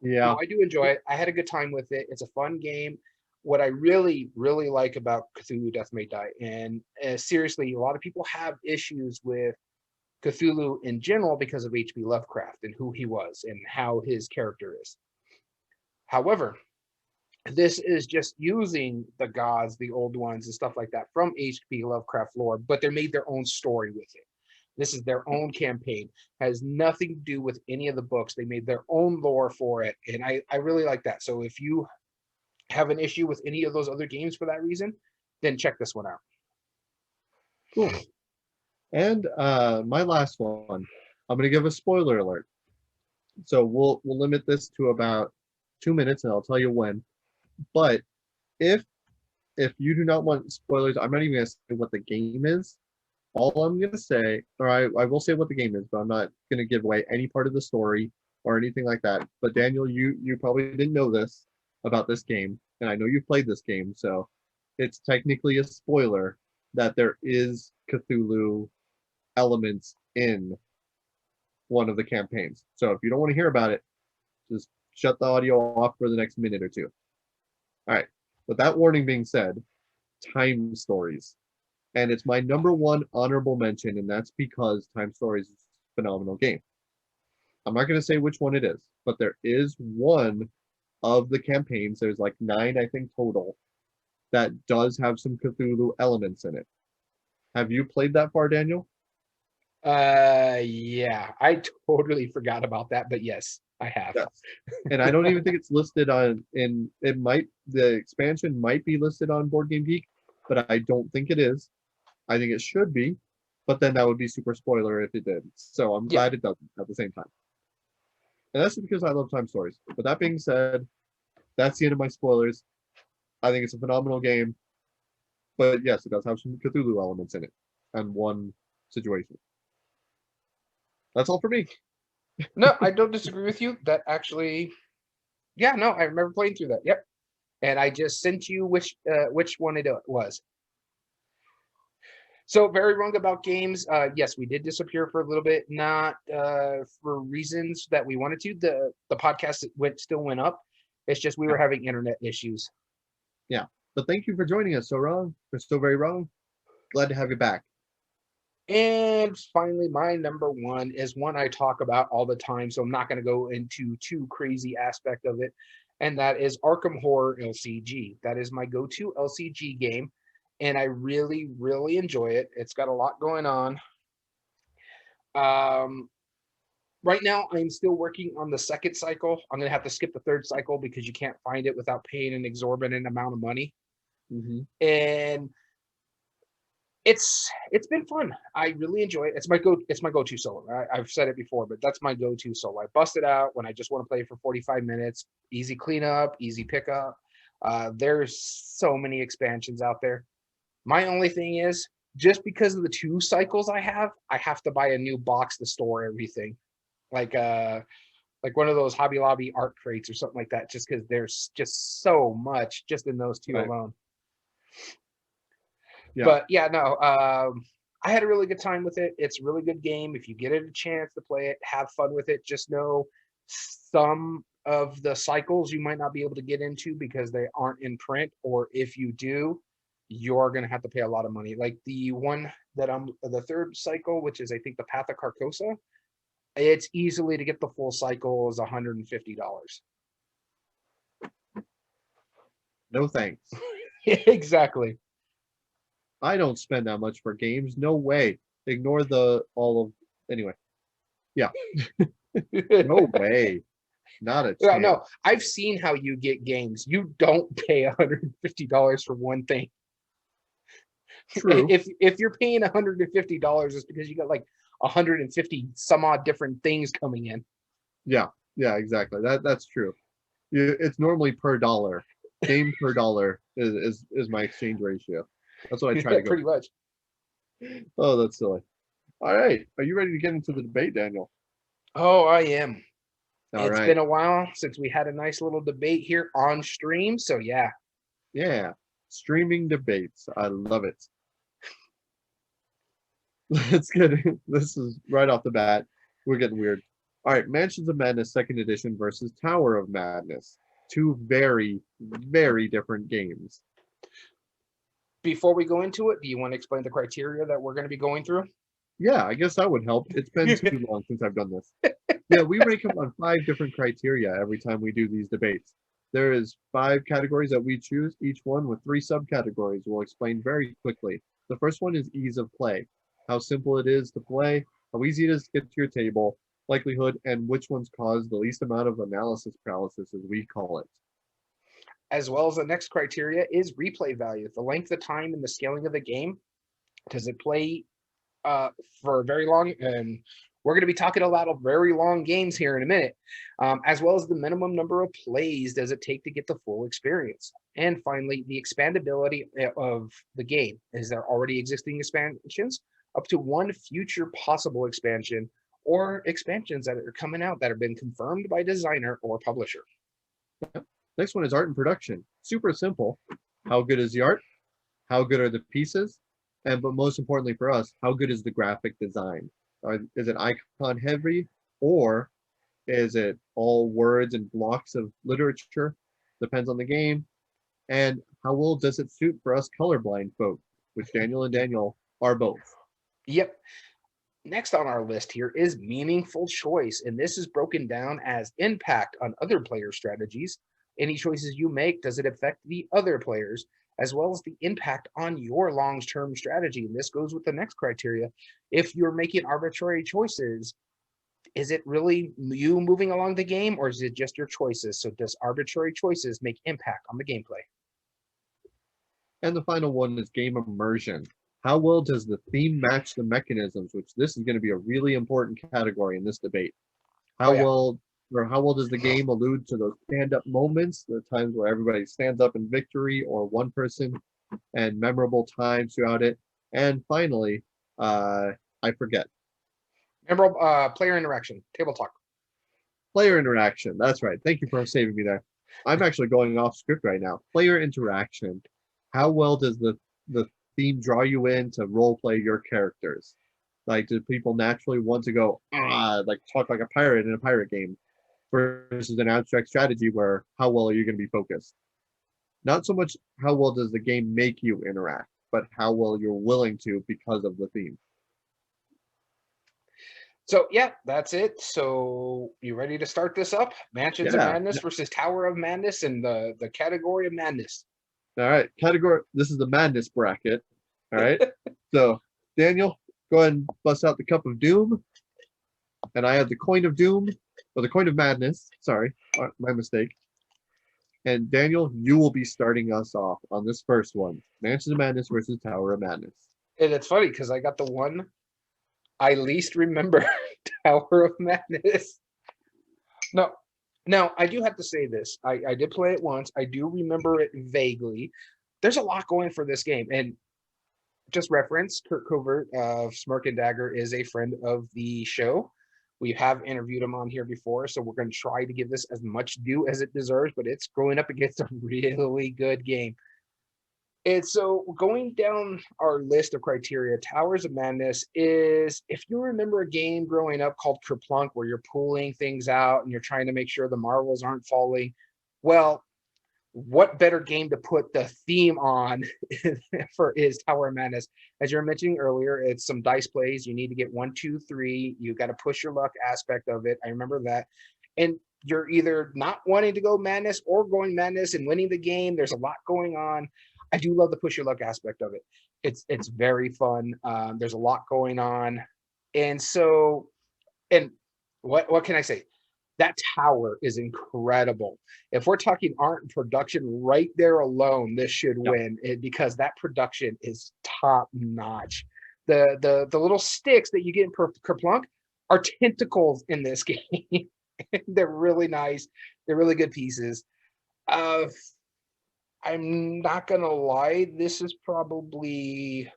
Yeah. No, I do enjoy it. I had a good time with it. It's a fun game. What I really, really like about Cthulhu Death May Die, and seriously, a lot of people have issues with Cthulhu in general because of H.P. Lovecraft and who he was and how his character is. However, this is just using the gods, the old ones and stuff like that from H.P. Lovecraft lore, but they made their own story with it. This is their own campaign. Has nothing to do with any of the books. They made their own lore for it, and I really like that. So if you have an issue with any of those other games for that reason, then check this one out. Cool. And my last one, I'm going to give a spoiler alert. So we'll limit this to about 2 minutes, and I'll tell you when. But if you do not want spoilers, I'm not even going to say what the game is. All I'm going to say, or I will say what the game is, but I'm not going to give away any part of the story or anything like that. But Daniel, you probably didn't know this about this game, and I know you've played this game, so it's technically a spoiler that there is Cthulhu elements in one of the campaigns. So if you don't want to hear about it, just shut the audio off for the next minute or two. All right. With that warning being said, Time Stories. And it's my number 1 honorable mention, and that's because Time Stories is a phenomenal game. I'm not going to say which one it is, but there is one of the campaigns, there's like 9, I think, total, that does have some Cthulhu elements in it. Have you played that far, Daniel? Yeah, I totally forgot about that, but yes, I have. Yes. And I don't even think it's listed the expansion might be listed on Board Game Geek, but I don't think it is. I think it should be, but then that would be super spoiler if it did. So I'm glad it doesn't at the same time. And that's because I love Time Stories. But that being said, that's the end of my spoilers. I think it's a phenomenal game. But yes, it does have some Cthulhu elements in it and one situation. That's all for me. No, I don't disagree with you. That actually, I remember playing through that. Yep. And I just sent you which one it was. So very wrong about games. Yes, we did disappear for a little bit, not for reasons that we wanted to. The podcast still went up. It's just we were having internet issues. Yeah, but thank you for joining us. So wrong. We're still very wrong. Glad to have you back. And finally, my number 1 is one I talk about all the time, so I'm not going to go into too crazy aspect of it, and that is Arkham Horror LCG. That is my go-to LCG game, and I really, really enjoy it. It's got a lot going on. Right now, I'm still working on the 2nd cycle. I'm going to have to skip the 3rd cycle because you can't find it without paying an exorbitant amount of money. Mm-hmm. And it's been fun. I really enjoy it. It's my go-to solo. I've said it before, but that's my go-to solo. I bust it out when I just want to play for 45 minutes. Easy cleanup, easy pickup. There's so many expansions out there. My only thing is, just because of the 2 cycles I have to buy a new box to store everything. Like one of those Hobby Lobby art crates or something like that, just because there's just so much just in those 2 alone. Yeah. But I had a really good time with it. It's a really good game. If you get it a chance to play it, have fun with it. Just know some of the cycles you might not be able to get into because they aren't in print, or if you do, you're going to have to pay a lot of money. Like the one that the third cycle, which is I think the Path of Carcosa, it's easily to get the full cycle is $150. No thanks. Exactly. I don't spend that much for games. No way. Ignore anyway. Yeah. No way. Not a chance. No, I've seen how you get games. You don't pay $150 for one thing. True. If you're paying $150, it's because you got like 150 some odd different things coming in. Yeah, exactly. That's true. It's normally per dollar. Game per dollar is my exchange ratio. That's what I try to go. Pretty much. Oh, that's silly. All right. Are you ready to get into the debate, Daniel? Oh, I am. It's been a while since we had a nice little debate here on stream. So yeah. Yeah. Streaming debates. I love it. Let's get it. This is right off the bat. We're getting weird. All right. Mansions of Madness 2nd Edition versus Tower of Madness. Two very, very different games. Before we go into it, do you want to explain the criteria that we're going to be going through? Yeah, I guess that would help. It's been too long since I've done this. Yeah, we rank them on 5 different criteria every time we do these debates. There is 5 categories that we choose, each one with 3 subcategories we'll explain very quickly. The first one is ease of play, how simple it is to play, how easy it is to get to your table, likelihood, and which ones cause the least amount of analysis paralysis, as we call it. As well as the next criteria is replay value, the length of time and the scaling of the game. Does it play for very long? And we're going to be talking about very long games here in a minute, as well as the minimum number of plays does it take to get the full experience. And finally, the expandability of the game. Is there already existing expansions, up to one future possible expansion, or expansions that are coming out that have been confirmed by designer or publisher? Next one is art and production. Super simple. How good is the art? How good are the pieces? But most importantly for us, how good is the graphic design? Is it icon heavy, or is it all words and blocks of literature? Depends on the game. And how well does it suit for us colorblind folk, which Daniel and Daniel are both. Yep. Next on our list here is meaningful choice, and this is broken down as impact on other player strategies. Any choices you make, does it affect the other players, as well as the impact on your long-term strategy? And this goes with the next criteria. If you're making arbitrary choices, is it really you moving along the game, or is it just your choices? So does arbitrary choices make impact on the gameplay? And the final one is game immersion. How well does the theme match the mechanisms, which this is going to be a really important category in this debate. How well does the game allude to those stand-up moments, the times where everybody stands up in victory, or one person, and memorable times throughout it? And finally, I forget. Memorable player interaction, table talk. Player interaction, that's right. Thank you for saving me there. I'm actually going off script right now. Player interaction. How well does the theme draw you in to role play your characters? Like, do people naturally want to go, like talk like a pirate in a pirate game, versus an abstract strategy where how well are you going to be focused? Not so much how well does the game make you interact, but how well you're willing to because of the theme. So yeah, that's it. So you ready to start this up? Mansions of Madness versus Tower of Madness in the category of madness. All right, category. This is the madness bracket. All right. So Daniel, go ahead and bust out the cup of doom, and I have the coin of doom, or the coin of madness. Sorry, my mistake. And Daniel, you will be starting us off on this first one: Mansions of Madness versus Tower of Madness. And it's funny because I got the one I least remember, Tower of Madness. No. Now, I do have to say this. I did play it once. I do remember it vaguely. There's a lot going for this game. And just reference, Kurt Covert of Smirk and Dagger is a friend of the show. We have interviewed him on here before, so we're going to try to give this as much due as it deserves, but it's going up against a really good game. It's so going down our list of criteria, Towers of Madness is, if you remember a game growing up called Kerplunk, where you're pulling things out and you're trying to make sure the marbles aren't falling. Well, what better game to put the theme on for is Tower of Madness? As you were mentioning earlier, it's some dice plays. You need to get 1, 2, 3. You got to push your luck aspect of it. I remember that. And you're either not wanting to go madness or going madness and winning the game. There's a lot going on. I do love the push your luck aspect of it. It's very fun. There's a lot going on. And so, and what can I say? That tower is incredible. If we're talking art and production right there alone, this should win it, because that production is top notch. The little sticks that you get in Kerplunk are tentacles in this game. They're really nice. They're really good pieces. I'm not gonna lie, this is probably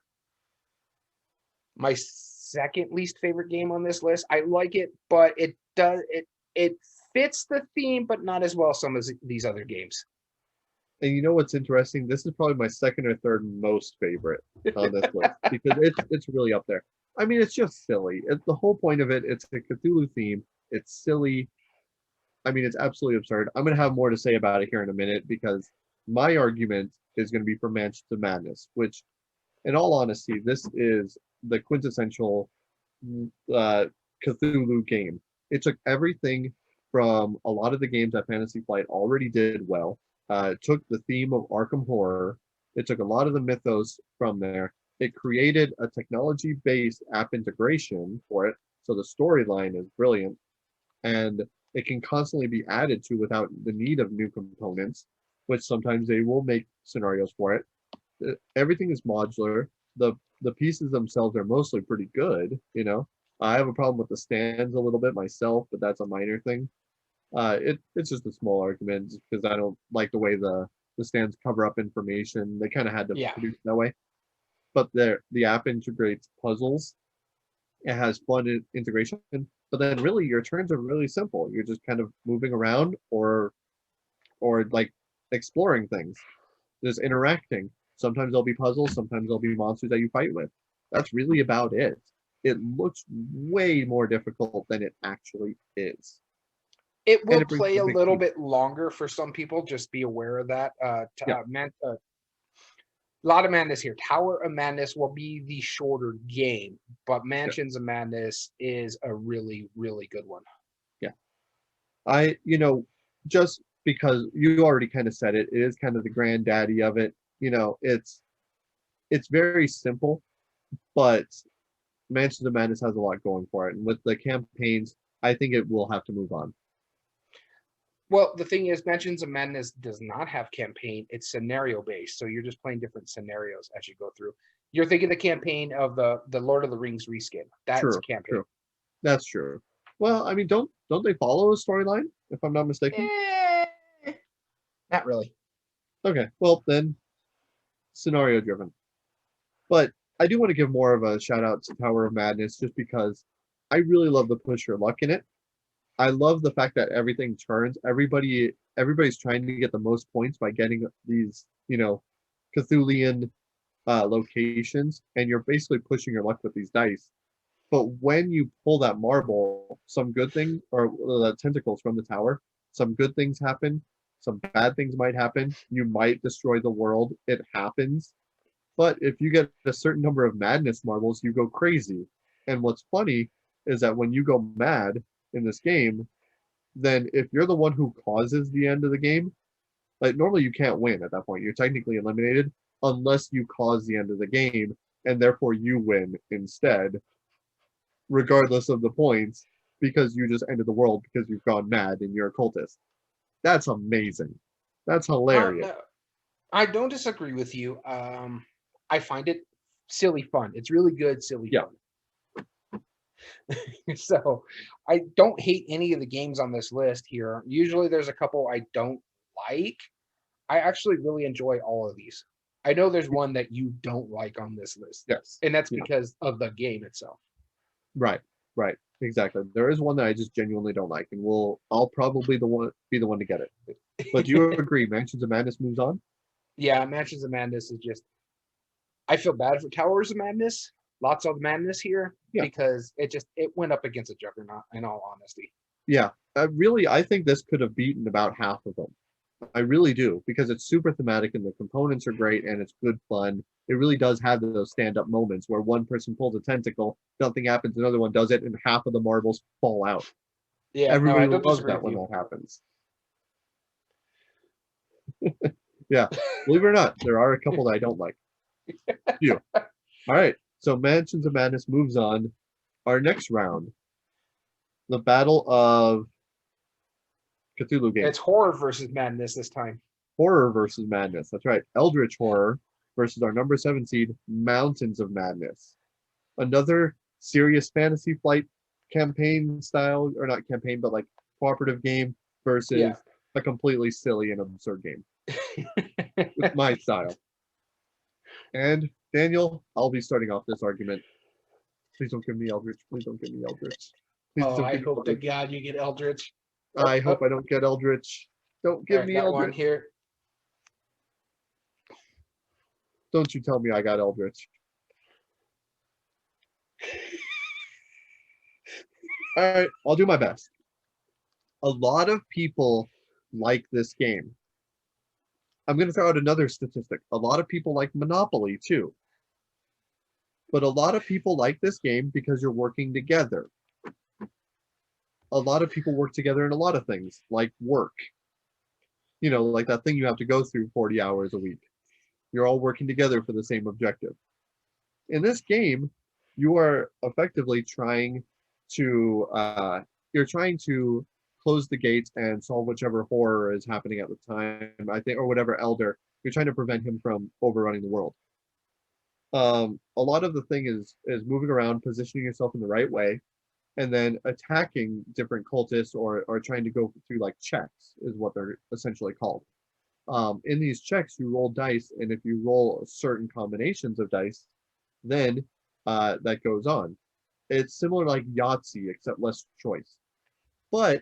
my second least favorite game on this list. I like it, but it fits the theme, but not as well as some of these other games. And you know what's interesting? This is probably my second or third most favorite on this list, because it's really up there. I mean, it's just silly. The whole point of it, it's a Cthulhu theme. It's silly. I mean, it's absolutely absurd. I'm going to have more to say about it here in a minute, because my argument is going to be for Mansions of Madness, which, in all honesty, this is the quintessential Cthulhu game. It took everything from a lot of the games that Fantasy Flight already did well. It took the theme of Arkham Horror. It took a lot of the mythos from there. It created a technology-based app integration for it, so the storyline is brilliant. And it can constantly be added to without the need of new components, which sometimes they will make scenarios for it. Everything is modular. The pieces themselves are mostly pretty good, you know. I have a problem with the stands a little bit myself, but that's a minor thing. It's just a small argument, just because I don't like the way the stands cover up information. They kind of had to produce that way. But the app integrates puzzles. It has fun integration, but then really your turns are really simple. You're just kind of moving around or like exploring things, just interacting. Sometimes there'll be puzzles, sometimes there'll be monsters that you fight with. That's really about it. It looks way more difficult than it actually is. It will play a little bit longer for some people. Just be aware of that. A lot of madness here. Tower of Madness will be the shorter game, but Mansions of Madness is a really, really good one. Yeah. Just because you already kind of said it, it is kind of the granddaddy of it. It's very simple, but Mansions of Madness has a lot going for it. And with the campaigns, I think it will have to move on. Well, the thing is, Mansions of Madness does not have campaign. It's scenario-based, so you're just playing different scenarios as you go through. You're thinking the campaign of the Lord of the Rings reskin. That's a campaign. True. That's true. Well, I mean, don't they follow a storyline, if I'm not mistaken? Not really. Okay, well then, scenario-driven. But I do want to give more of a shout-out to Tower of Madness, just because I really love the push your luck in it. I love the fact that everything turns. Everybody's trying to get the most points by getting these, Cthulian locations, and you're basically pushing your luck with these dice. But when you pull that marble, some good thing, or the tentacles from the tower, some good things happen, some bad things might happen. You might destroy the world. It happens. But if you get a certain number of madness marbles, you go crazy. And what's funny is that when you go mad in this game, then if you're the one who causes the end of the game, like normally you can't win at that point. You're technically eliminated unless you cause the end of the game, and therefore you win instead, regardless of the points, because you just ended the world because you've gone mad and you're a cultist. That's amazing. That's hilarious. No, I don't disagree with you. I find it silly fun. It's really good, silly fun. So I don't hate any of the games on this list here. Usually there's a couple I don't like. I actually really enjoy all of these. I know there's one that you don't like on this list. Yes. And that's because of the game itself. Right. Exactly. There is one that I just genuinely don't like, and I'll probably be the one to get it. But do you agree Mansions of Madness moves on? Yeah, Mansions of Madness is just. I feel bad for Towers of Madness. Lots of madness here because it went up against a juggernaut. In all honesty. Yeah, I think this could have beaten about half of them. I really do, because it's super thematic and the components are great and it's good fun. It really does have those stand-up moments where one person pulls a tentacle, nothing happens, another one does it, and half of the marbles fall out. Yeah, no, Everybody I don't loves disagree that with when you. that happens. Yeah, believe it or not, there are a couple that I don't like. Few. All right, so Mansions of Madness moves on. Our next round, the Battle of Cthulhu game. It's horror versus madness this time. Horror versus Madness. That's right. Eldritch Horror versus our number 7 seed, Mountains of Madness. Another serious Fantasy Flight campaign style, or not campaign, but like cooperative game versus a completely silly and absurd game. With my style. And Daniel, I'll be starting off this argument. Please don't give me Eldritch. Please don't give me Eldritch. Please don't I give me hope to Eldritch. God you get Eldritch. I hope I don't get Eldritch. Don't give me got Eldritch. one here. Don't you tell me I got Eldritch. All right, I'll do my best. A lot of people like this game. I'm going to throw out another statistic. A lot of people like Monopoly too. But a lot of people like this game because you're working together. A lot of people work together in a lot of things, like work. You know, like that thing you have to go through 40 hours a week. You're all working together for the same objective. In this game, you are effectively trying to close the gates and solve whichever horror is happening at the time, I think, or whatever elder. You're trying to prevent him from overrunning the world. A lot of the thing is moving around, positioning yourself in the right way, and then attacking different cultists or trying to go through like checks is what they're essentially called. In these checks, you roll dice, and if you roll certain combinations of dice, then that goes on. It's similar to like Yahtzee, except less choice. But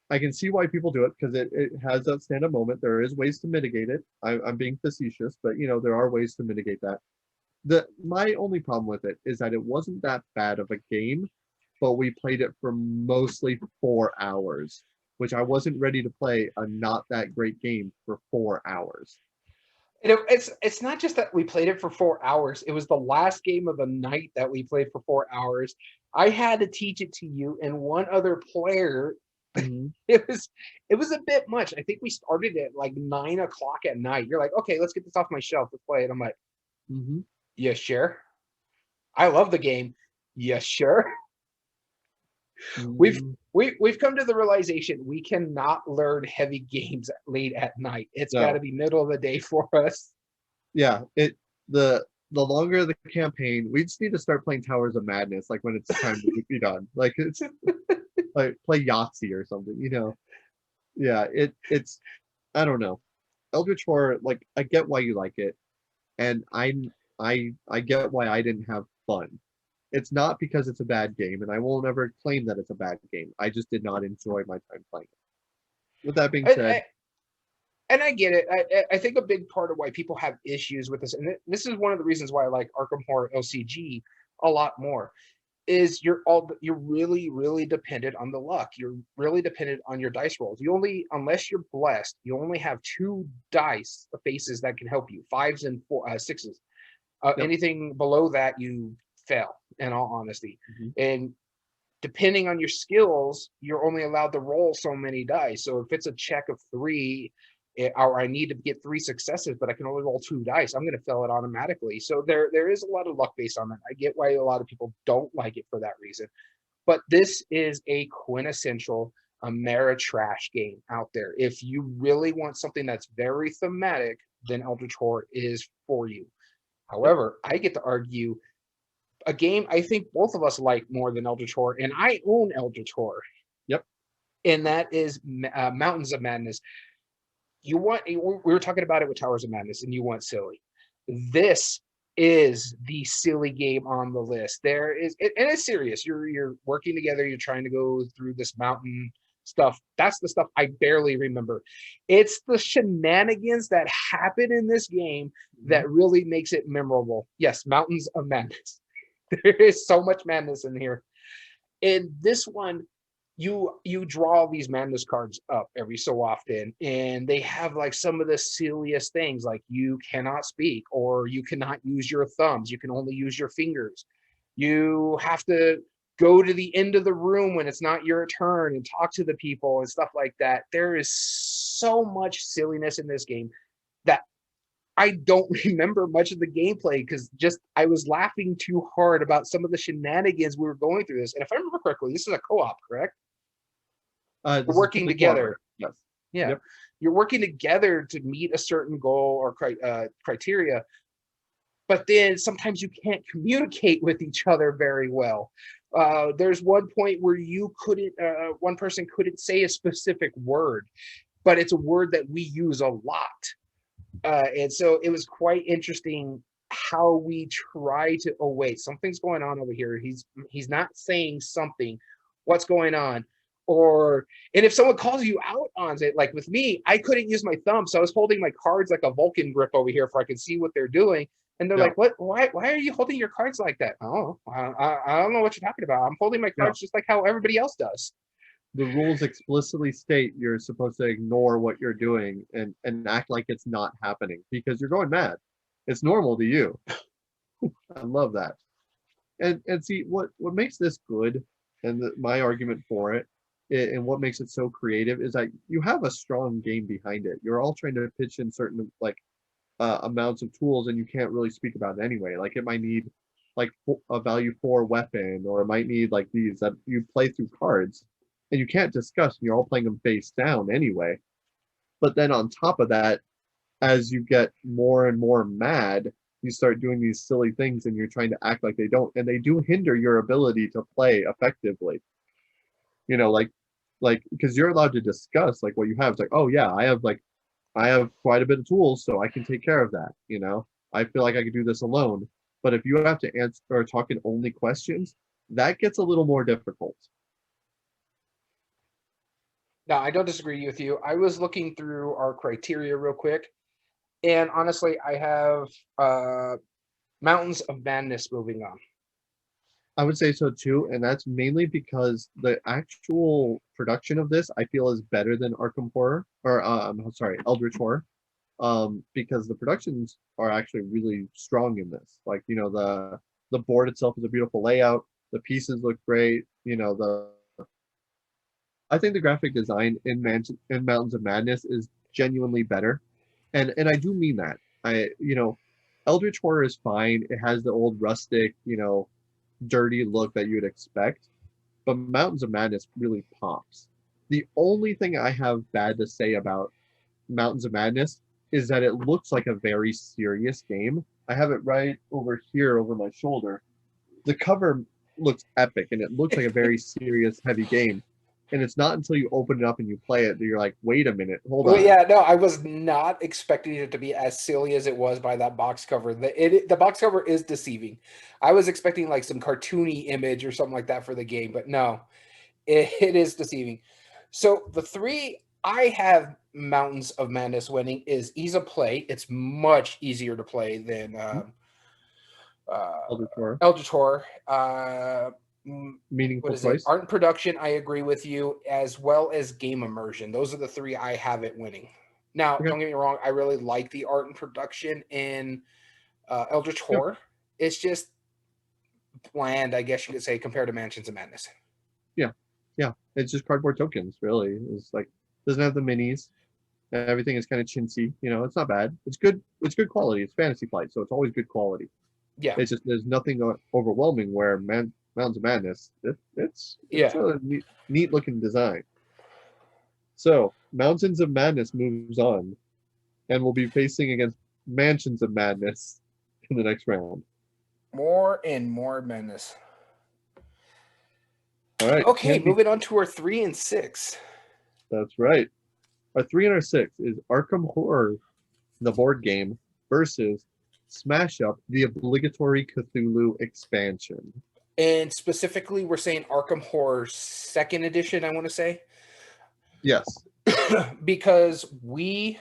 I can see why people do it because it has that stand-up moment. There is ways to mitigate it. I'm being facetious, but you know there are ways to mitigate that. My only problem with it is that it wasn't that bad of a game, but we played it for mostly 4 hours, which I wasn't ready to play a not that great game for 4 hours. It's not just that we played it for 4 hours. It was the last game of the night that we played for 4 hours. I had to teach it to you and one other player. Mm-hmm. It was a bit much. I think we started at like 9 o'clock at night. You're like, okay, let's get this off my shelf. Let's play it. I'm like, yeah, sure. I love the game. Yeah, sure. We've come to the realization we cannot learn heavy games late at night. It's got to be middle of the day for us. Yeah, the longer the campaign, we just need to start playing Towers of Madness, like when it's time to be done. Like it's like play Yahtzee or something, you know. Yeah, it's I don't know. Eldritch Horror, like I get why you like it, and I get why I didn't have fun. It's not because it's a bad game, and I will never claim that it's a bad game. I just did not enjoy my time playing it. With that being said, and I get it. I think a big part of why people have issues with this, and this is one of the reasons why I like Arkham Horror LCG a lot more, is you're really dependent on the luck. You're really dependent on your dice rolls. Unless you're blessed, you only have 2 dice faces that can help you, 5s and 6s. Anything below that, you fail, in all honesty. And depending on your skills, you're only allowed to roll so many dice. So if it's a check of 3, or I need to get 3 successes, but I can only roll 2 dice, I'm going to fail it automatically. So there is a lot of luck based on that. I get why a lot of people don't like it for that reason. But this is a quintessential Ameritrash game out there. If you really want something that's very thematic, then Eldritch Horror is for you. However, I get to argue a game I think both of us like more than Eldritch Horror, and I own Eldritch Horror. Yep. And that is Mountains of Madness. We were talking about it with Towers of Madness, and you want silly. This is the silly game on the list. And it's serious. You're working together. You're trying to go through this mountain stuff, that's the stuff I barely remember. It's the shenanigans that happen in this game that really makes it memorable. Yes, Mountains of Madness. There is so much madness in here. In this one, you draw these madness cards up every so often, and they have like some of the silliest things, like you cannot speak, or you cannot use your thumbs, you can only use your fingers. You have to go to the end of the room when it's not your turn and talk to the people and stuff like that. There is so much silliness in this game that I don't remember much of the gameplay, because just I was laughing too hard about some of the shenanigans we were going through this. And if I remember correctly, this is a co-op, correct? We're working together. Yes. Yeah. Yep. You're working together to meet a certain goal or criteria, but then sometimes you can't communicate with each other very well. There's one point where you couldn't, one person couldn't say a specific word, but it's a word that we use a lot. And so it was quite interesting how we try to, oh wait, something's going on over here. He's not saying something. What's going on? Or, and if someone calls you out on it, like with me, I couldn't use my thumb, so I was holding my cards like a Vulcan grip over here, so I could see what they're doing. And they're like, "What? Why are you holding your cards like that?" Oh, I don't know what you're talking about. I'm holding my cards just like how everybody else does. The rules explicitly state you're supposed to ignore what you're doing and act like it's not happening because you're going mad. It's normal to you. I love that. And see what makes this good, and my argument for it, and what makes it so creative is that you have a strong game behind it. You're all trying to pitch in certain like amounts of tools, and you can't really speak about it anyway. Like it might need like a value 4 weapon, or it might need like these that you play through cards, and you can't discuss. And you're all playing them face down anyway. But then on top of that, as you get more and more mad, you start doing these silly things, and you're trying to act like they don't, and they do hinder your ability to play effectively. You know, like because you're allowed to discuss like what you have. It's like, oh yeah, I have quite a bit of tools, so I can take care of that. You know, I feel like I could do this alone. But if you have to answer or talk in only questions, that gets a little more difficult. No, I don't disagree with you. I was looking through our criteria real quick, and honestly, I have Mountains of Madness moving on. I would say so too, and that's mainly because the actual production of this I feel is better than Arkham Horror, or sorry, Eldritch Horror, because the productions are actually really strong in this. Like, you know, the board itself is a beautiful layout, the pieces look great, you know, I think the graphic design in Mountains of Madness is genuinely better, and I do mean that. You know, Eldritch Horror is fine. It has the old rustic, you know, dirty look that you'd expect, but Mountains of Madness really pops. The only thing I have bad to say about Mountains of Madness is that it looks like a very serious game. I have it right over here over my shoulder. The cover looks epic, and it looks like a very serious, heavy game. And it's not until you open it up and you play it that you're like, wait a minute, hold on. Yeah, no, I was not expecting it to be as silly as it was by that box cover. The box cover is deceiving. I was expecting like some cartoony image or something like that for the game, but no, it is deceiving. So the three I have Mountains of Madness winning is ease of play. It's much easier to play than Eldritch Horror. Meaningful choice. Art and production, I agree with you, as well as game immersion. Those are the three I have it winning. Now, don't get me wrong, I really like the art and production in Eldritch Horror. It's just bland, I guess you could say, compared to Mansions of Madness. Yeah. It's just cardboard tokens, really. It's like, doesn't have the minis. Everything is kind of chintzy. You know, it's not bad. It's good. It's good quality. It's Fantasy Flight, so it's always good quality. Yeah. It's just there's nothing overwhelming where Mountains of Madness. It's a neat looking design. So Mountains of Madness moves on, and will be facing against Mansions of Madness in the next round. More and more madness. All right. Okay, moving on to our 3 and 6. That's right. Our 3 and our 6 is Arkham Horror, the board game, versus Smash Up, the obligatory Cthulhu expansion. And specifically, we're saying Arkham Horror 2nd edition, I want to say. Yes. Because we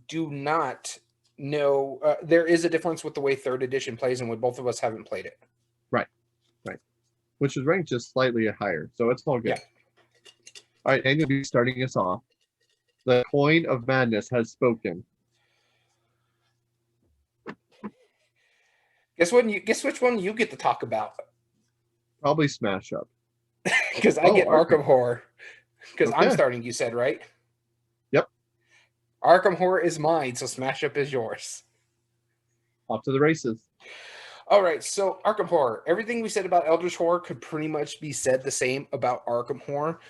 do not know. There is a difference with the way 3rd edition plays, and we both of us haven't played it. Right. Which is ranked just slightly higher, so it's all good. Yeah. All right, and you'll be starting us off. The coin of madness has spoken. Guess which one you get to talk about? Probably Smash Up. Because I get Arkham Horror. Because I'm Okay. starting, you said, right? Yep. Arkham Horror is mine, so Smash Up is yours. Off to the races. All right, so Arkham Horror. Everything we said about Eldritch Horror could pretty much be said the same about Arkham Horror.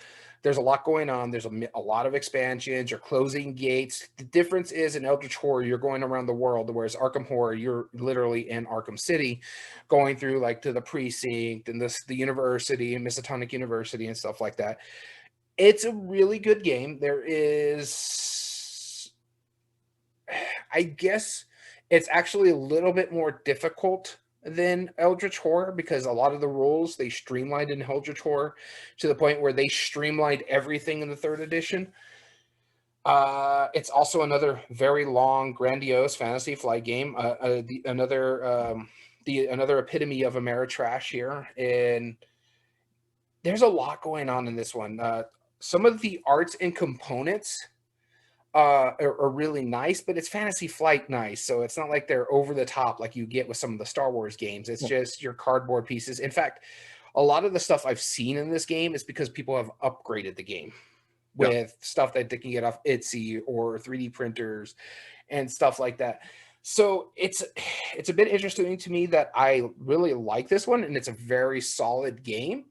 There's a lot going on. There's a lot of expansions. You're closing gates. The difference is in Eldritch Horror, you're going around the world, whereas Arkham Horror, you're literally in Arkham City, going through like to the precinct and the university and Miskatonic University and stuff like that. It's a really good game. There is, I guess, it's actually a little bit more difficult than Eldritch Horror because a lot of the rules they streamlined in Eldritch Horror to the point where they streamlined everything in the 3rd edition. It's also another very long, grandiose Fantasy Flight game. Another epitome of Ameritrash here, and there's a lot going on in this one. Some of the arts and components are really nice, but it's Fantasy Flight nice, so it's not like they're over the top like you get with some of the Star Wars games. It's just your cardboard pieces. In fact, a lot of the stuff I've seen in this game is because people have upgraded the game with stuff that they can get off Etsy or 3D printers and stuff like that. So it's a bit interesting to me that I really like this one, and it's a very solid game.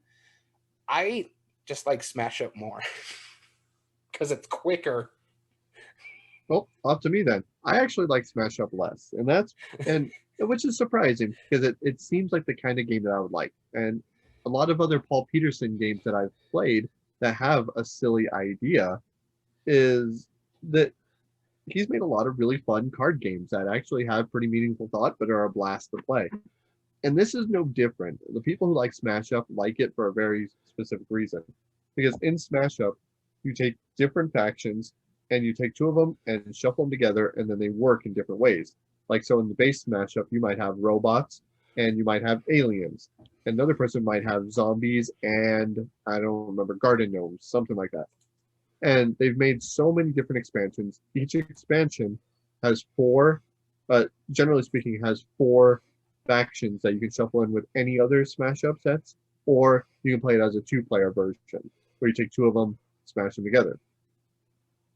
I just like Smash Up more because it's quicker. Well, up to me then. I actually like Smash Up less, and which is surprising because it seems like the kind of game that I would like. And a lot of other Paul Peterson games that I've played that have a silly idea is that he's made a lot of really fun card games that actually have pretty meaningful thought but are a blast to play. And this is no different. The people who like Smash Up like it for a very specific reason. Because in Smash Up, you take different factions and you take two of them and shuffle them together, and then they work in different ways. Like, so in the base Smash Up, you might have robots and you might have aliens. Another person might have zombies and, I don't remember, garden gnomes, something like that. And they've made so many different expansions. Each expansion has generally speaking, has 4 factions that you can shuffle in with any other Smash Up sets, or you can play it as a 2-player version, where you take 2 of them, smash them together.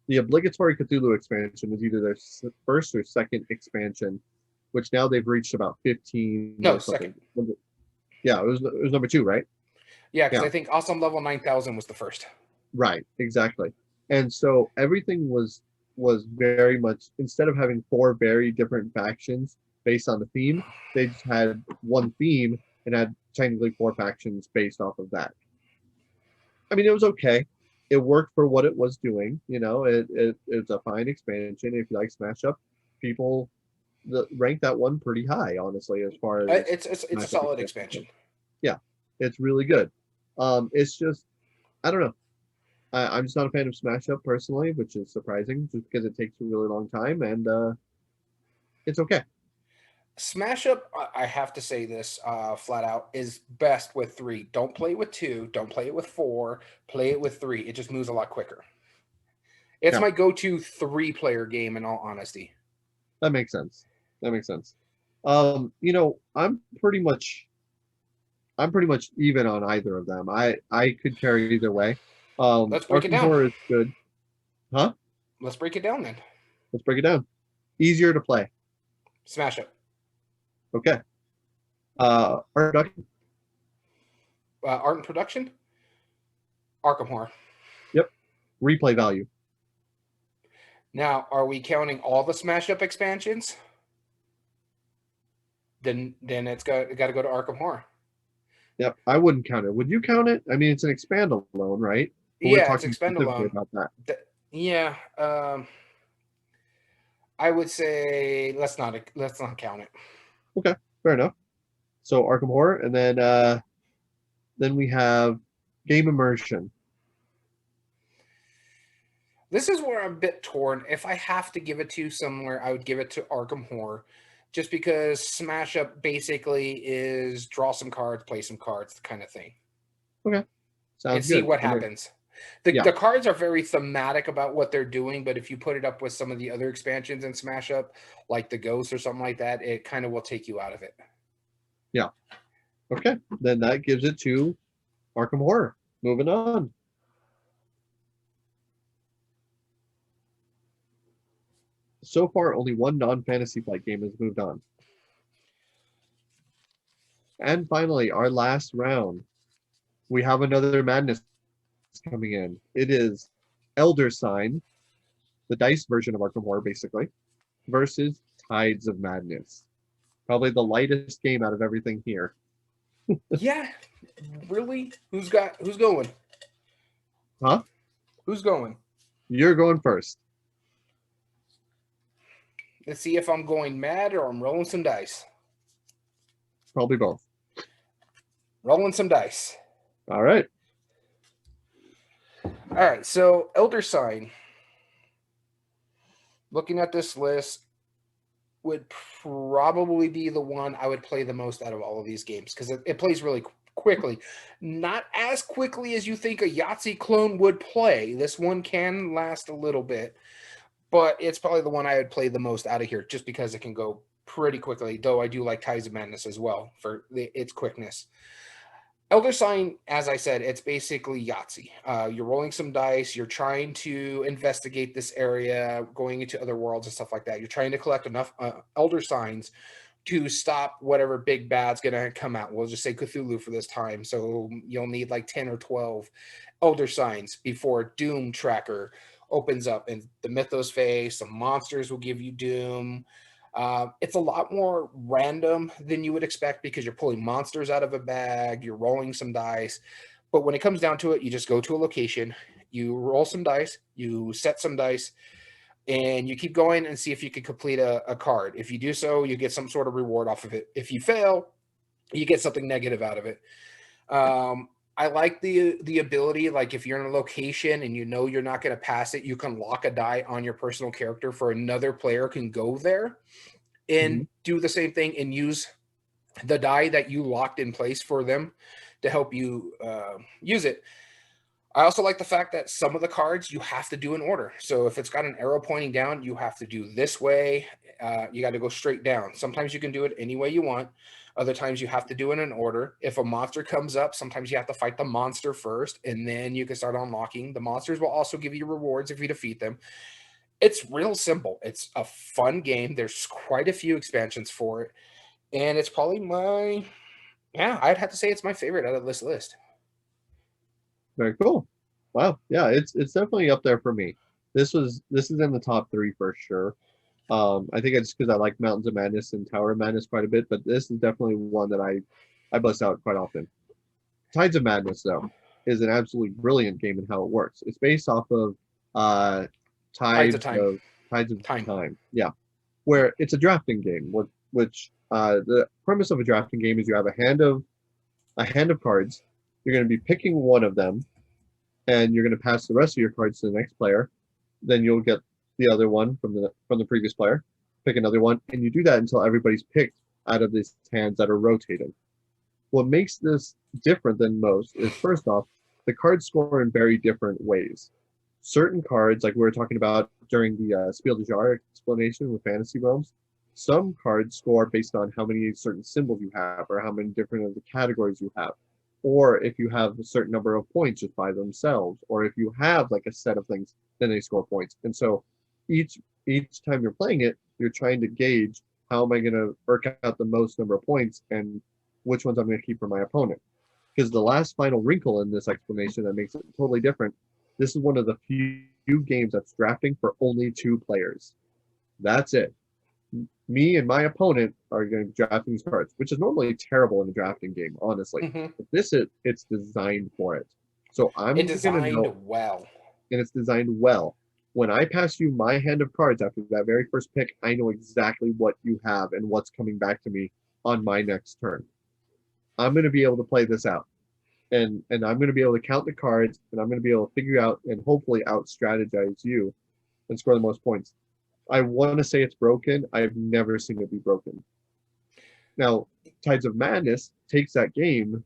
The obligatory Cthulhu expansion is either their first or second expansion, which now they've reached about 15. No, second. Yeah, it was number 2, right? Yeah, because I think Awesome Level 9000 was the first. Right, exactly. And so everything was very much, instead of having 4 very different factions based on the theme, they just had one theme and had technically 4 factions based off of that. I mean, it was okay. It worked for what it was doing. You know, it's a fine expansion. If you like Smash Up, people rank that one pretty high, honestly, as far as it's a solid expansion. Yeah, it's really good. It's just, I don't know. I'm just not a fan of Smash Up personally, which is surprising, just because it takes a really long time, and it's okay. Smash Up, I have to say this flat out, is best with 3. Don't play it with 2. Don't play it with 4. Play it with 3. It just moves a lot quicker. It's my go-to 3-player game, in all honesty. That makes sense. You know, I'm pretty much even on either of them. I could carry either way. Let's break it down. Horror is good. Huh? Let's break it down then. Let's break it down. Easier to play. Smash Up. Okay. Art production. Art and production. Arkham Horror. Yep. Replay value. Now, are we counting all the Smash Up expansions? Then it's got to go to Arkham Horror. Yep, I wouldn't count it. Would you count it? I mean, it's an expand alone, right? But yeah, it's expand alone. About that. Yeah. I would say let's not count it. Okay, fair enough. So Arkham Horror, and then we have game immersion. This is where I'm a bit torn. If I have to give it to somewhere, I would give it to Arkham Horror, just because Smash Up basically is draw some cards, play some cards, kind of thing. Okay, sounds and see good. what happens. The, Yeah. the cards are very thematic about what they're doing, but if you put it up with some of the other expansions in Smash Up, like the Ghost or something like that, it kind of will take you out of it. Yeah. Okay, then that gives it to Arkham Horror. Moving on. So far, only one non-fantasy flight game has moved on. And finally, our last round, we have another madness coming in. It is Elder Sign, the dice version of Arkham Horror, basically, versus Tides of Madness. Probably the lightest game out of everything here. Yeah, really? Who's going? Huh? Who's going? You're going first. Let's see if I'm going mad or I'm rolling some dice. Probably both. Rolling some dice. All right. All right, so Elder Sign. Looking at this list, would probably be the one I would play the most out of all of these games because it plays really quickly. Not as quickly as you think a Yahtzee clone would play. This one can last a little bit, but it's probably the one I would play the most out of here just because it can go pretty quickly, though I do like Tides of Madness as well for its quickness. Elder Sign, as I said, it's basically Yahtzee. You're rolling some dice. You're trying to investigate this area, going into other worlds and stuff like that. You're trying to collect enough Elder Signs to stop whatever big bad's going to come out. We'll just say Cthulhu for this time. So you'll need like 10 or 12 Elder Signs before Doom Tracker opens up. And the Mythos phase, some monsters will give you Doom. It's a lot more random than you would expect because you're pulling monsters out of a bag, you're rolling some dice. But when it comes down to it, you just go to a location, you roll some dice, you set some dice, and you keep going and see if you can complete a card. If you do so, you get some sort of reward off of it. If you fail, you get something negative out of it. I like the ability, like if you're in a location and you know you're not going to pass it, you can lock a die on your personal character for another player can go there and do the same thing and use the die that you locked in place for them to help you use it. I also like the fact that some of the cards you have to do in order. So if it's got an arrow pointing down, you have to do this way. You got to go straight down. Sometimes you can do it any way you want. Other times you have to do it in order. If a monster comes up, sometimes you have to fight the monster first, and then you can start unlocking. The monsters will also give you rewards if you defeat them. It's real simple. It's a fun game. There's quite a few expansions for it. And it's probably I'd have to say it's my favorite out of this list. Very cool. Wow. Yeah, it's definitely up there for me. This is in the top 3 for sure. I think it's because I like Mountains of Madness and Tower of Madness quite a bit, but this is definitely one that I bust out quite often. Tides of Madness, though, is an absolutely brilliant game in how it works. It's based off of Tides of Time. Yeah, where it's a drafting game, which the premise of a drafting game is you have a hand of cards. You're going to be picking one of them, and you're going to pass the rest of your cards to the next player. Then you'll get the other one from the previous player, pick another one, and you do that until everybody's picked out of these hands that are rotated. What makes this different than most is, first off, the cards score in very different ways. Certain cards, like we were talking about during the Spiel des Jahres explanation with Fantasy Realms, some cards score based on how many certain symbols you have or how many different of the categories you have. Or if you have a certain number of points just by themselves, or if you have like a set of things, then they score points. And so each time you're playing it, you're trying to gauge how am I going to work out the most number of points and which ones I'm going to keep for my opponent. Because the last final wrinkle in this explanation that makes it totally different, this is one of the few games that's drafting for only 2 players. That's it. Me and my opponent are going to draft these cards, which is normally terrible in a drafting game, honestly. But it's designed for it. So it's designed well. And it's designed well. When I pass you my hand of cards after that very first pick, I know exactly what you have and what's coming back to me on my next turn. I'm going to be able to play this out. and I'm going to be able to count the cards, and I'm going to be able to figure out and hopefully out strategize you and score the most points. I want to say it's broken. I've never seen it be broken. Now, Tides of Madness takes that game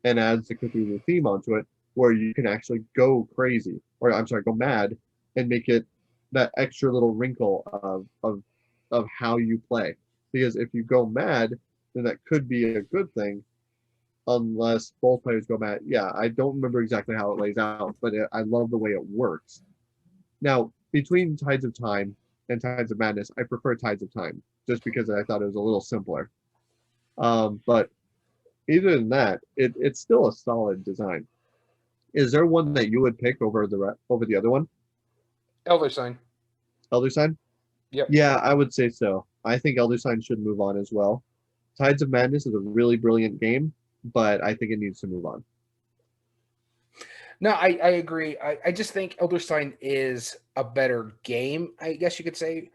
and adds the Cthulhu theme onto it, where you can actually go crazy, or I'm sorry, go mad, and make it that extra little wrinkle of how you play. Because if you go mad, then that could be a good thing, unless both players go mad. Yeah, I don't remember exactly how it lays out, but I love the way it works. Now, between Tides of Time and Tides of Madness, I prefer Tides of Time, just because I thought it was a little simpler. But either than that, it's still a solid design. Is there one that you would pick over the other one? Elder Sign. Elder Sign? Yep. Yeah, I would say so. I think Elder Sign should move on as well. Tides of Madness is a really brilliant game, but I think it needs to move on. No, I agree. I just think Elder Sign is a better game, I guess you could say.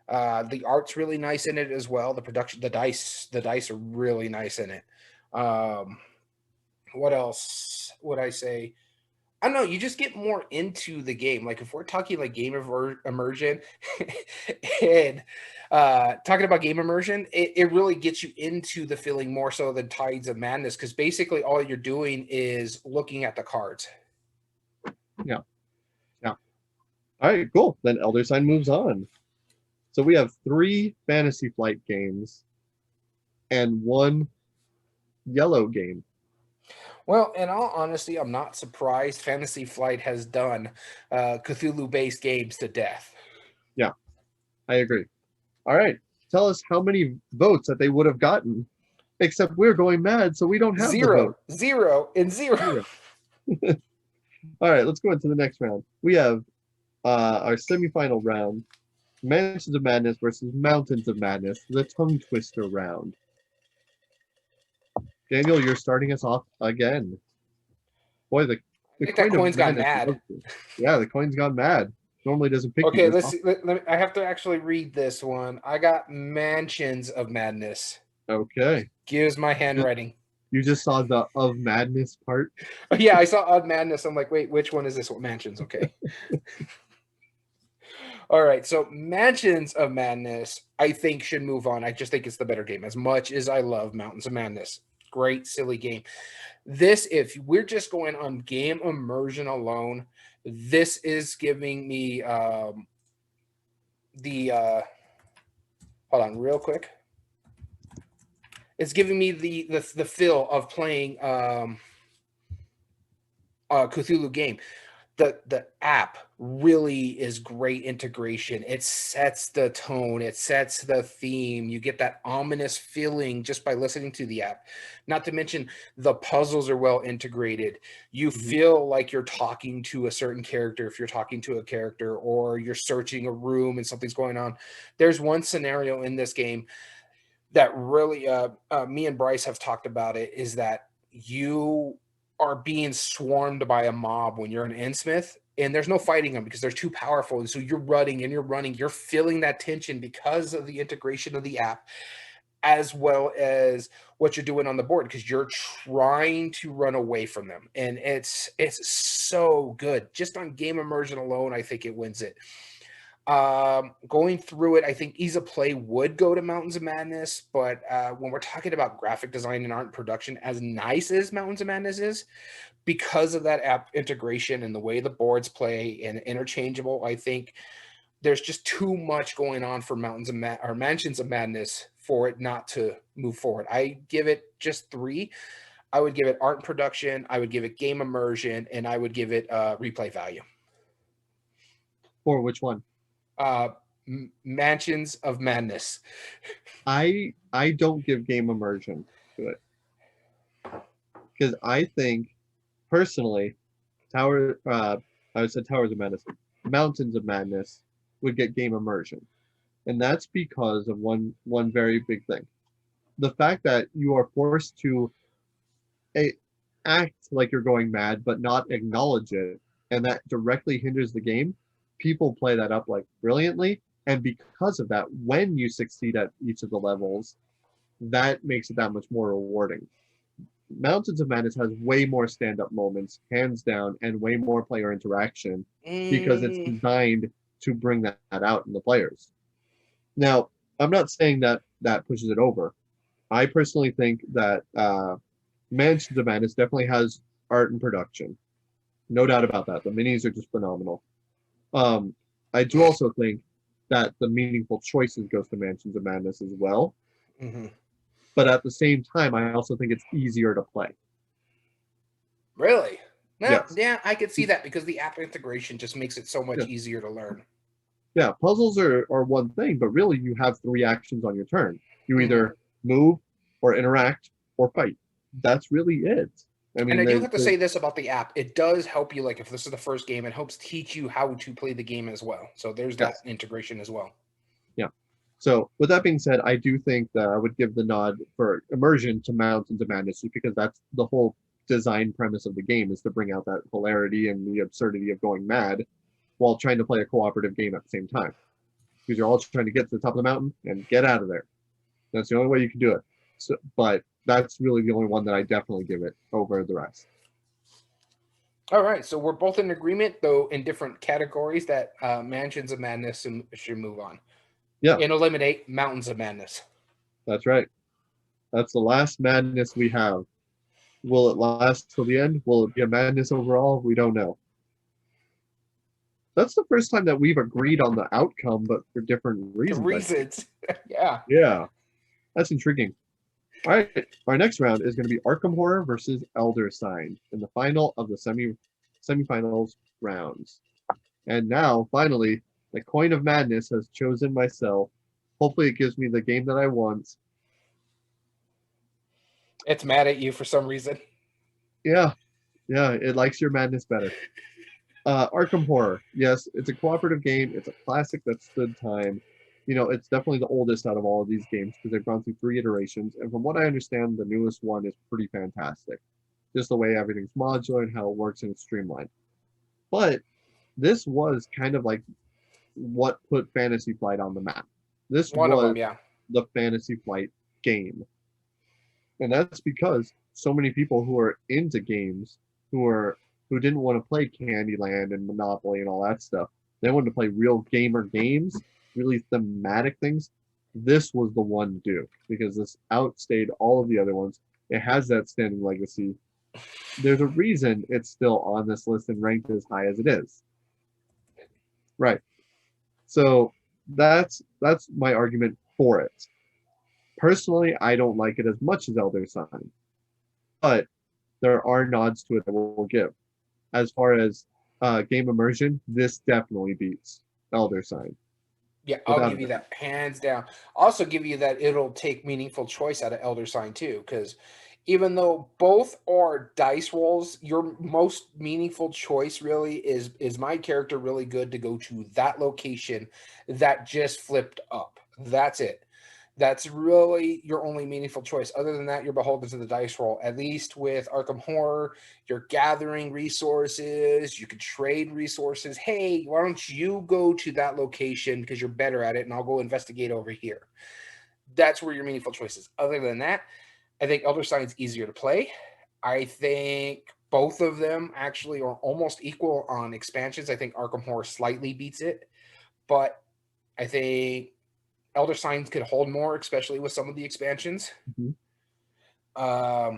The art's really nice in it as well. The production, the dice are really nice in it. What else would I say? I don't know. You just get more into the game. Like if we're talking like game immersion, and talking about game immersion, it really gets you into the feeling more so than Tides of Madness, because basically all you're doing is looking at the cards. Yeah. Yeah. All right, cool. Then Elder Sign moves on. So we have 3 Fantasy Flight games and 1 yellow game. Well, in all honesty, I'm not surprised. Fantasy Flight has done Cthulhu-based games to death. Yeah, I agree. All right, tell us how many votes that they would have gotten, except we're going mad, so we don't have the vote. 0, and 0. All right, let's go into the next round. We have our semifinal round, Mansions of Madness versus Mountains of Madness, the tongue twister round. Daniel, you're starting us off again. Boy, the that coin's gone mad. Yeah, the coin's gone mad. Normally doesn't pick. Okay, let's see. I have to actually read this one. I got Mansions of Madness. Okay. Gives my handwriting. You just saw the of madness part? Yeah, I saw of madness. I'm like, wait, which one is this one? Mansions, okay. All right, so Mansions of Madness, I think, should move on. I just think it's the better game. As much as I love Mountains of Madness, great, silly game. This, if we're just going on game immersion alone, this is giving me hold on real quick. It's giving me the feel of playing Cthulhu game. The app really is great integration. It sets the tone, it sets the theme. You get that ominous feeling just by listening to the app. Not to mention the puzzles are well integrated. You feel like you're talking to a certain character if you're talking to a character, or you're searching a room and something's going on. There's one scenario in this game that really me and Bryce have talked about it, is that you are being swarmed by a mob when you're an Innsmouth, and there's no fighting them because they're too powerful. And so you're running and you're running, you're feeling that tension because of the integration of the app, as well as what you're doing on the board, because you're trying to run away from them. And it's so good. Just on game immersion alone, I think it wins it. Going through it, I think Ease of Play would go to Mountains of Madness, but when we're talking about graphic design and art and production, as nice as Mountains of Madness is, because of that app integration and the way the boards play and interchangeable, I think there's just too much going on for Mansions of Madness for it not to move forward. I give it just 3. I would give it art and production, I would give it game immersion, and I would give it replay value. For which one? Mansions of Madness. I don't give game immersion to it, because I think personally, I would say Towers of Madness, Mountains of Madness would get game immersion, and that's because of one very big thing: the fact that you are forced to act like you're going mad but not acknowledge it, and that directly hinders the game. People play that up like brilliantly, and because of that, when you succeed at each of the levels, that makes it that much more rewarding. Mountains of Madness has way more stand-up moments, hands down, and way more player interaction because it's designed to bring that out in the players. Now, I'm not saying that that pushes it over. I personally think that Mansions of Madness definitely has art and production. No doubt about that. The minis are just phenomenal. I do also think that the meaningful choices goes to Mansions of Madness as well. Mm-hmm. But at the same time, I also think it's easier to play. Really? No, Yes. yeah, I could see that because the app integration just makes it so much Yeah. easier to learn. Yeah, puzzles are one thing, but really you have 3 actions on your turn. You either move or interact or fight. That's really it. I mean, and I do have to say this about the app. It does help you, like if this is the first game, it helps teach you how to play the game as well. So there's that integration as well. Yeah. So with that being said, I do think that I would give the nod for immersion to Mountains of Madness just because that's the whole design premise of the game is to bring out that hilarity and the absurdity of going mad while trying to play a cooperative game at the same time. Because you're all trying to get to the top of the mountain and get out of there. That's the only way you can do it. So, but that's really the only one that I definitely give it over the rest. All right, so we're both in agreement, though in different categories, that Mansions of Madness should move on. Yeah. And eliminate Mountains of Madness. That's right. That's the last madness we have. Will it last till the end? Will it be a madness overall? We don't know. That's the first time that we've agreed on the outcome, but for different reasons. The reasons. Yeah. Yeah. That's intriguing. All right. Our next round is going to be Arkham Horror versus Elder Sign in the final of the semifinals rounds. And now, finally, the coin of madness has chosen myself. Hopefully it gives me the game that I want. It's mad at you for some reason. Yeah. Yeah, it likes your madness better. Arkham Horror. Yes, it's a cooperative game. It's a classic that stood time. You know, it's definitely the oldest out of all of these games because they've gone through 3 iterations. And from what I understand, the newest one is pretty fantastic. Just the way everything's modular and how it works and it's streamlined. But this was kind of like what put Fantasy Flight on the map. This One was of them, yeah. the Fantasy Flight game. And that's because so many people who are into games, who didn't want to play Candyland and Monopoly and all that stuff, they wanted to play real gamer games, really thematic things. This was the one to do because this outstayed all of the other ones. It has that standing legacy. There's a reason it's still on this list and ranked as high as it is. Right. So that's my argument for it. Personally, I don't like it as much as Elder Sign, but there are nods to it that we'll give. As far as game immersion, this definitely beats Elder Sign. Yeah, I'll give you that hands down. Also give you that it'll take meaningful choice out of Elder Sign too, because even though both are dice rolls, your most meaningful choice really is my character really good to go to that location that just flipped up. That's it. That's really your only meaningful choice. Other than that, you're beholden to the dice roll. At least with Arkham Horror, you're gathering resources. You could trade resources. Hey, why don't you go to that location because you're better at it, and I'll go investigate over here. That's where your meaningful choice is. Other than that, I think Elder Sign's easier to play. I think both of them actually are almost equal on expansions. I think Arkham Horror slightly beats it, but I think Elder Signs could hold more, especially with some of the expansions. Minimum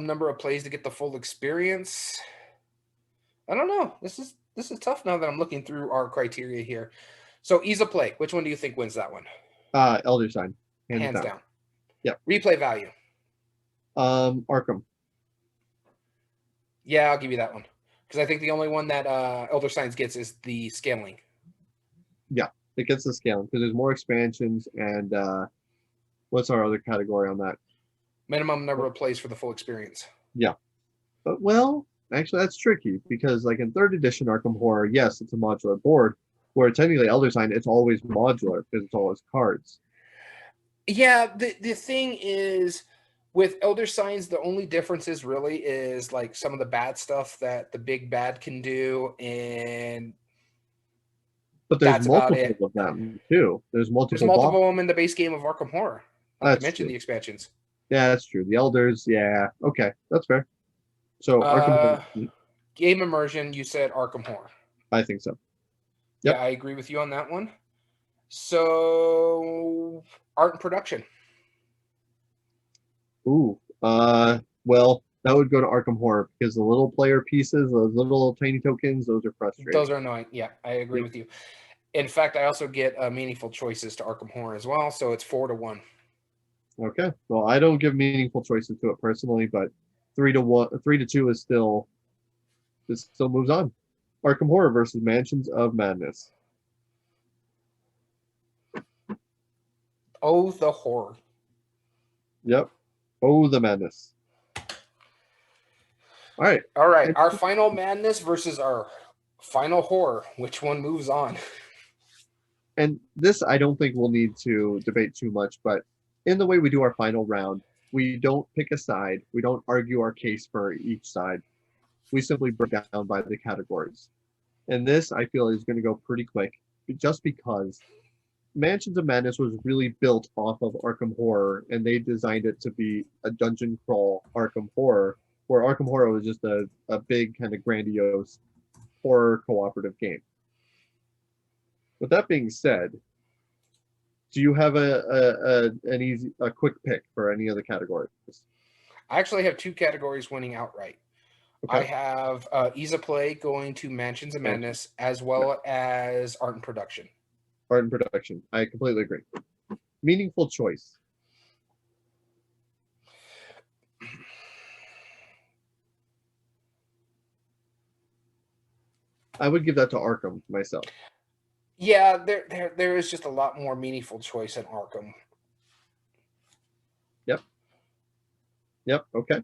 number of plays to get the full experience. I don't know. This is tough now that I'm looking through our criteria here. So ease of play. Which one do you think wins that one? Elder Sign. Hands down. Yeah. Replay value. Arkham. Yeah, I'll give you that one. Because I think the only one that Elder Signs gets is the scaling. Yeah, it gets the scaling because there's more expansions and what's our other category on that? Minimum number of plays for the full experience. Yeah. But well, actually that's tricky because like in 3rd edition Arkham Horror, yes, it's a modular board, where technically Elder Sign, it's always modular because it's always cards. Yeah, the thing is with Elder Signs, the only differences really is like some of the bad stuff that the big bad can do, and but there's multiple of them too. There's multiple of them in the base game of Arkham Horror. Not to mention the expansions. Yeah, that's true. The Elders, yeah. Okay, that's fair. So Arkham Horror, Game immersion, you said Arkham Horror. I think so. Yeah, Yep. I agree with you on that one. So art and production. Ooh. Well, that would go to Arkham Horror because the little player pieces, those little tiny tokens, those are frustrating. Those are annoying. Yeah, I agree with you. In fact, I also get meaningful choices to Arkham Horror as well, so it's 4-1. Okay. Well, I don't give meaningful choices to it personally, but 3-1, 3-2 is still, it still moves on. Arkham Horror versus Mansions of Madness. Oh, the horror. Yep. Oh, the madness. All right. All right. Our final madness versus our final horror. Which one moves on? And this, I don't think we'll need to debate too much, but in the way we do our final round, we don't pick a side. We don't argue our case for each side. We simply break down by the categories. And this, I feel, is going to go pretty quick just because Mansions of Madness was really built off of Arkham Horror, and they designed it to be a dungeon crawl Arkham Horror, where Arkham Horror was just a big kind of grandiose horror cooperative game. With that being said, do you have a quick pick for any of the categories? I actually have 2 categories winning outright. Okay. I have Ease of Play going to Mansions of Madness, as well as Art and Production. Art and Production. I completely agree. Meaningful choice. I would give that to Arkham myself. Yeah, there is just a lot more meaningful choice in Arkham. Yep. Okay.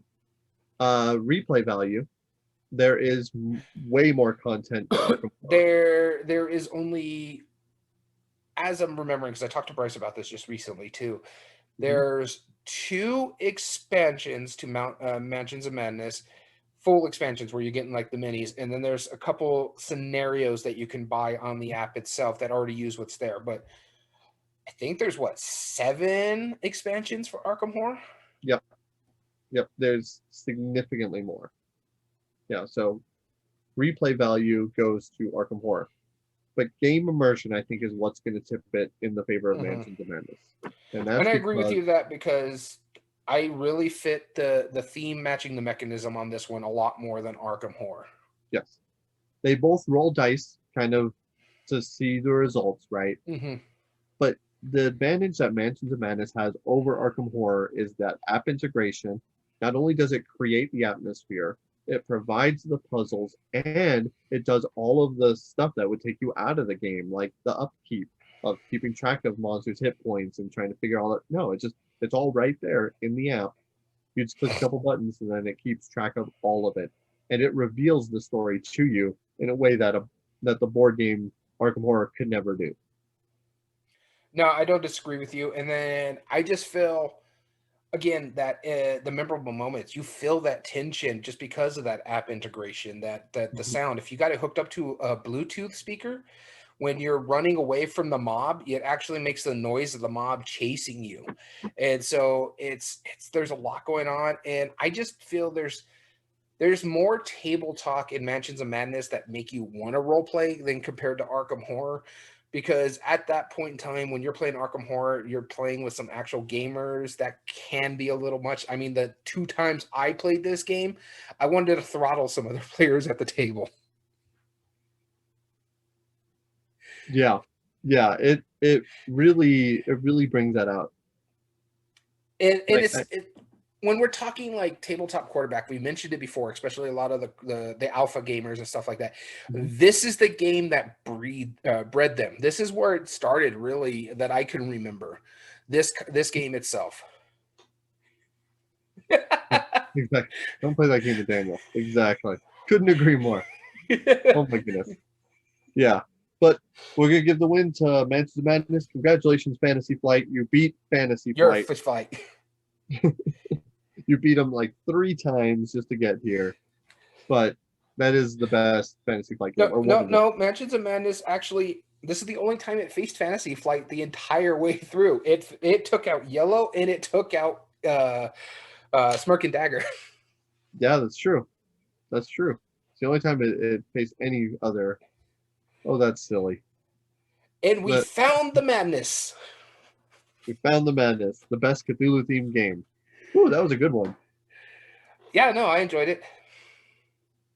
Replay value. There is way more content to Arkham. There is only, as I'm remembering, because I talked to Bryce about this just recently too. There's 2 expansions to Mansions of Madness, full expansions where you're getting like the minis, and then there's a couple scenarios that you can buy on the app itself that already use what's there. But I think there's 7 expansions for Arkham Horror. Yep. There's significantly more. Yeah. So replay value goes to Arkham Horror, but game immersion, I think, is what's going to tip it in the favor of Mansions of Madness. And I agree with you that because I really fit the theme matching the mechanism on this one a lot more than Arkham Horror. Yes. They both roll dice kind of to see the results, right? But the advantage that Mansions of Madness has over Arkham Horror is that app integration. Not only does it create the atmosphere, it provides the puzzles, and it does all of the stuff that would take you out of the game, like the upkeep of keeping track of monsters' hit points and trying to figure all that. No, it's all right there in the app. You just click a couple buttons, and then it keeps track of all of it, and it reveals the story to you in a way that the board game Arkham Horror could never do. No, I don't disagree with you. And then I just feel, again, that the memorable moments, you feel that tension just because of that app integration, that the sound. If you got it hooked up to a Bluetooth speaker, when you're running away from the mob, it actually makes the noise of the mob chasing you. And so there's a lot going on. And I just feel there's more table talk in Mansions of Madness that make you want to role play than compared to Arkham Horror. Because at that point in time, when you're playing Arkham Horror, you're playing with some actual gamers that can be a little much. I mean, the 2 times I played this game, I wanted to throttle some other players at the table. Yeah. It really brings that out. And when we're talking like tabletop quarterback, we mentioned it before, especially a lot of the alpha gamers and stuff like that. This is the game that bred them. This is where it started, really, that I can remember. This game itself. Exactly. Don't play that game with Daniel. Exactly. Couldn't agree more. Oh my goodness. Yeah. But we're gonna give the win to Mansions of Madness. Congratulations, Fantasy Flight. You beat Fantasy Flight. You're a fish fight. You beat them like 3 times just to get here, but that is the best Fantasy Flight game. No, Mansions of Madness, actually, this is the only time it faced Fantasy Flight the entire way through. It took out Yellow and it took out Smirk and Dagger. Yeah, that's true. That's true. It's the only time it faced any other. Oh, that's silly. And we found the madness. We found the madness. The best Cthulhu themed game. Ooh, that was a good one. Yeah, no, I enjoyed it.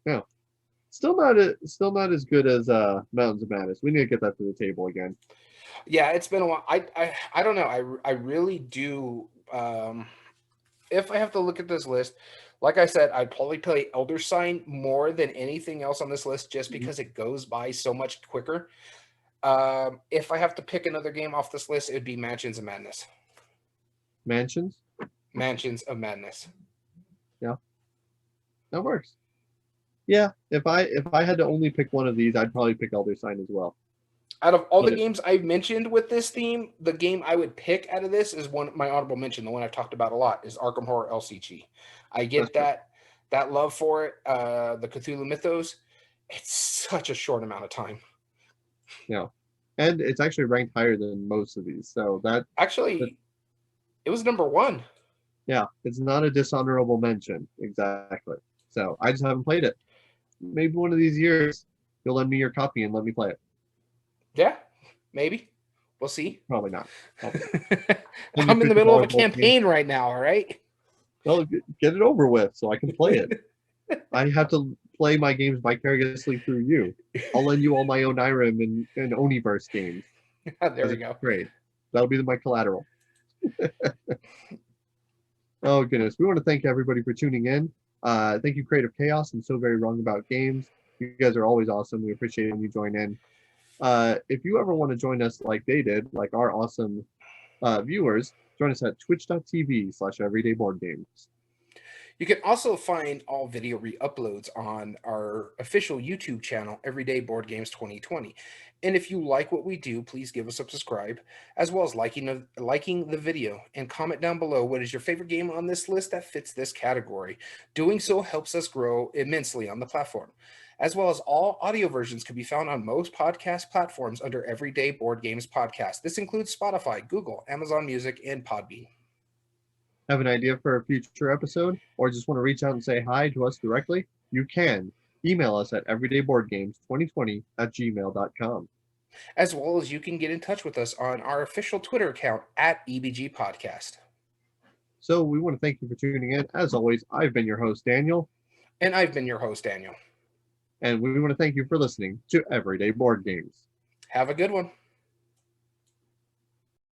Yeah. Still not as good as Mountains of Madness. We need to get that to the table again. Yeah, it's been a while. I don't know. I really do. If I have to look at this list, like I said, I'd probably play Elder Sign more than anything else on this list, just because it goes by so much quicker. If I have to pick another game off this list, it would be Mansions of Madness. Mansions of Madness. Yeah, that works. Yeah, if I had to only pick one of these, I'd probably pick Elder Sign as well. Out of all the games I've mentioned with this theme, the game I would pick out of this is my honorable mention, the one I've talked about a lot, is Arkham Horror LCG. I get that love for it, the Cthulhu Mythos. It's such a short amount of time. Yeah, and it's actually ranked higher than most of these. So it was number 1. Yeah, it's not a dishonorable mention, exactly. So I just haven't played it. Maybe one of these years you'll lend me your copy and let me play it. Yeah, maybe. We'll see. Probably not. I'm in the middle of a campaign right now, all right? Well, get it over with so I can play it. I have to play my games vicariously through you. I'll lend you all my own Irem and Oniverse games. There we go. Great. That'll be my collateral. Oh, goodness. We want to thank everybody for tuning in. Thank you, Creative Chaos and So Very Wrong About Games. You guys are always awesome. We appreciate when you join in. If you ever want to join us like they did, like our awesome viewers, join us at twitch.tv/everydayboardgames. You can also find all video re-uploads on our official YouTube channel, Everyday Board Games 2020. And if you like what we do, please give us a subscribe, as well as liking the video, and comment down below what is your favorite game on this list that fits this category. Doing so helps us grow immensely on the platform. As well as all audio versions can be found on most podcast platforms under Everyday Board Games Podcast. This includes Spotify, Google, Amazon Music, and Podbean. Have an idea for a future episode, or just want to reach out and say hi to us directly? You can. Email us at everydayboardgames2020@gmail.com. As well as you can get in touch with us on our official Twitter account at EBG Podcast. So we want to thank you for tuning in. As always, I've been your host, Daniel. And I've been your host, Daniel. And we want to thank you for listening to Everyday Board Games. Have a good one.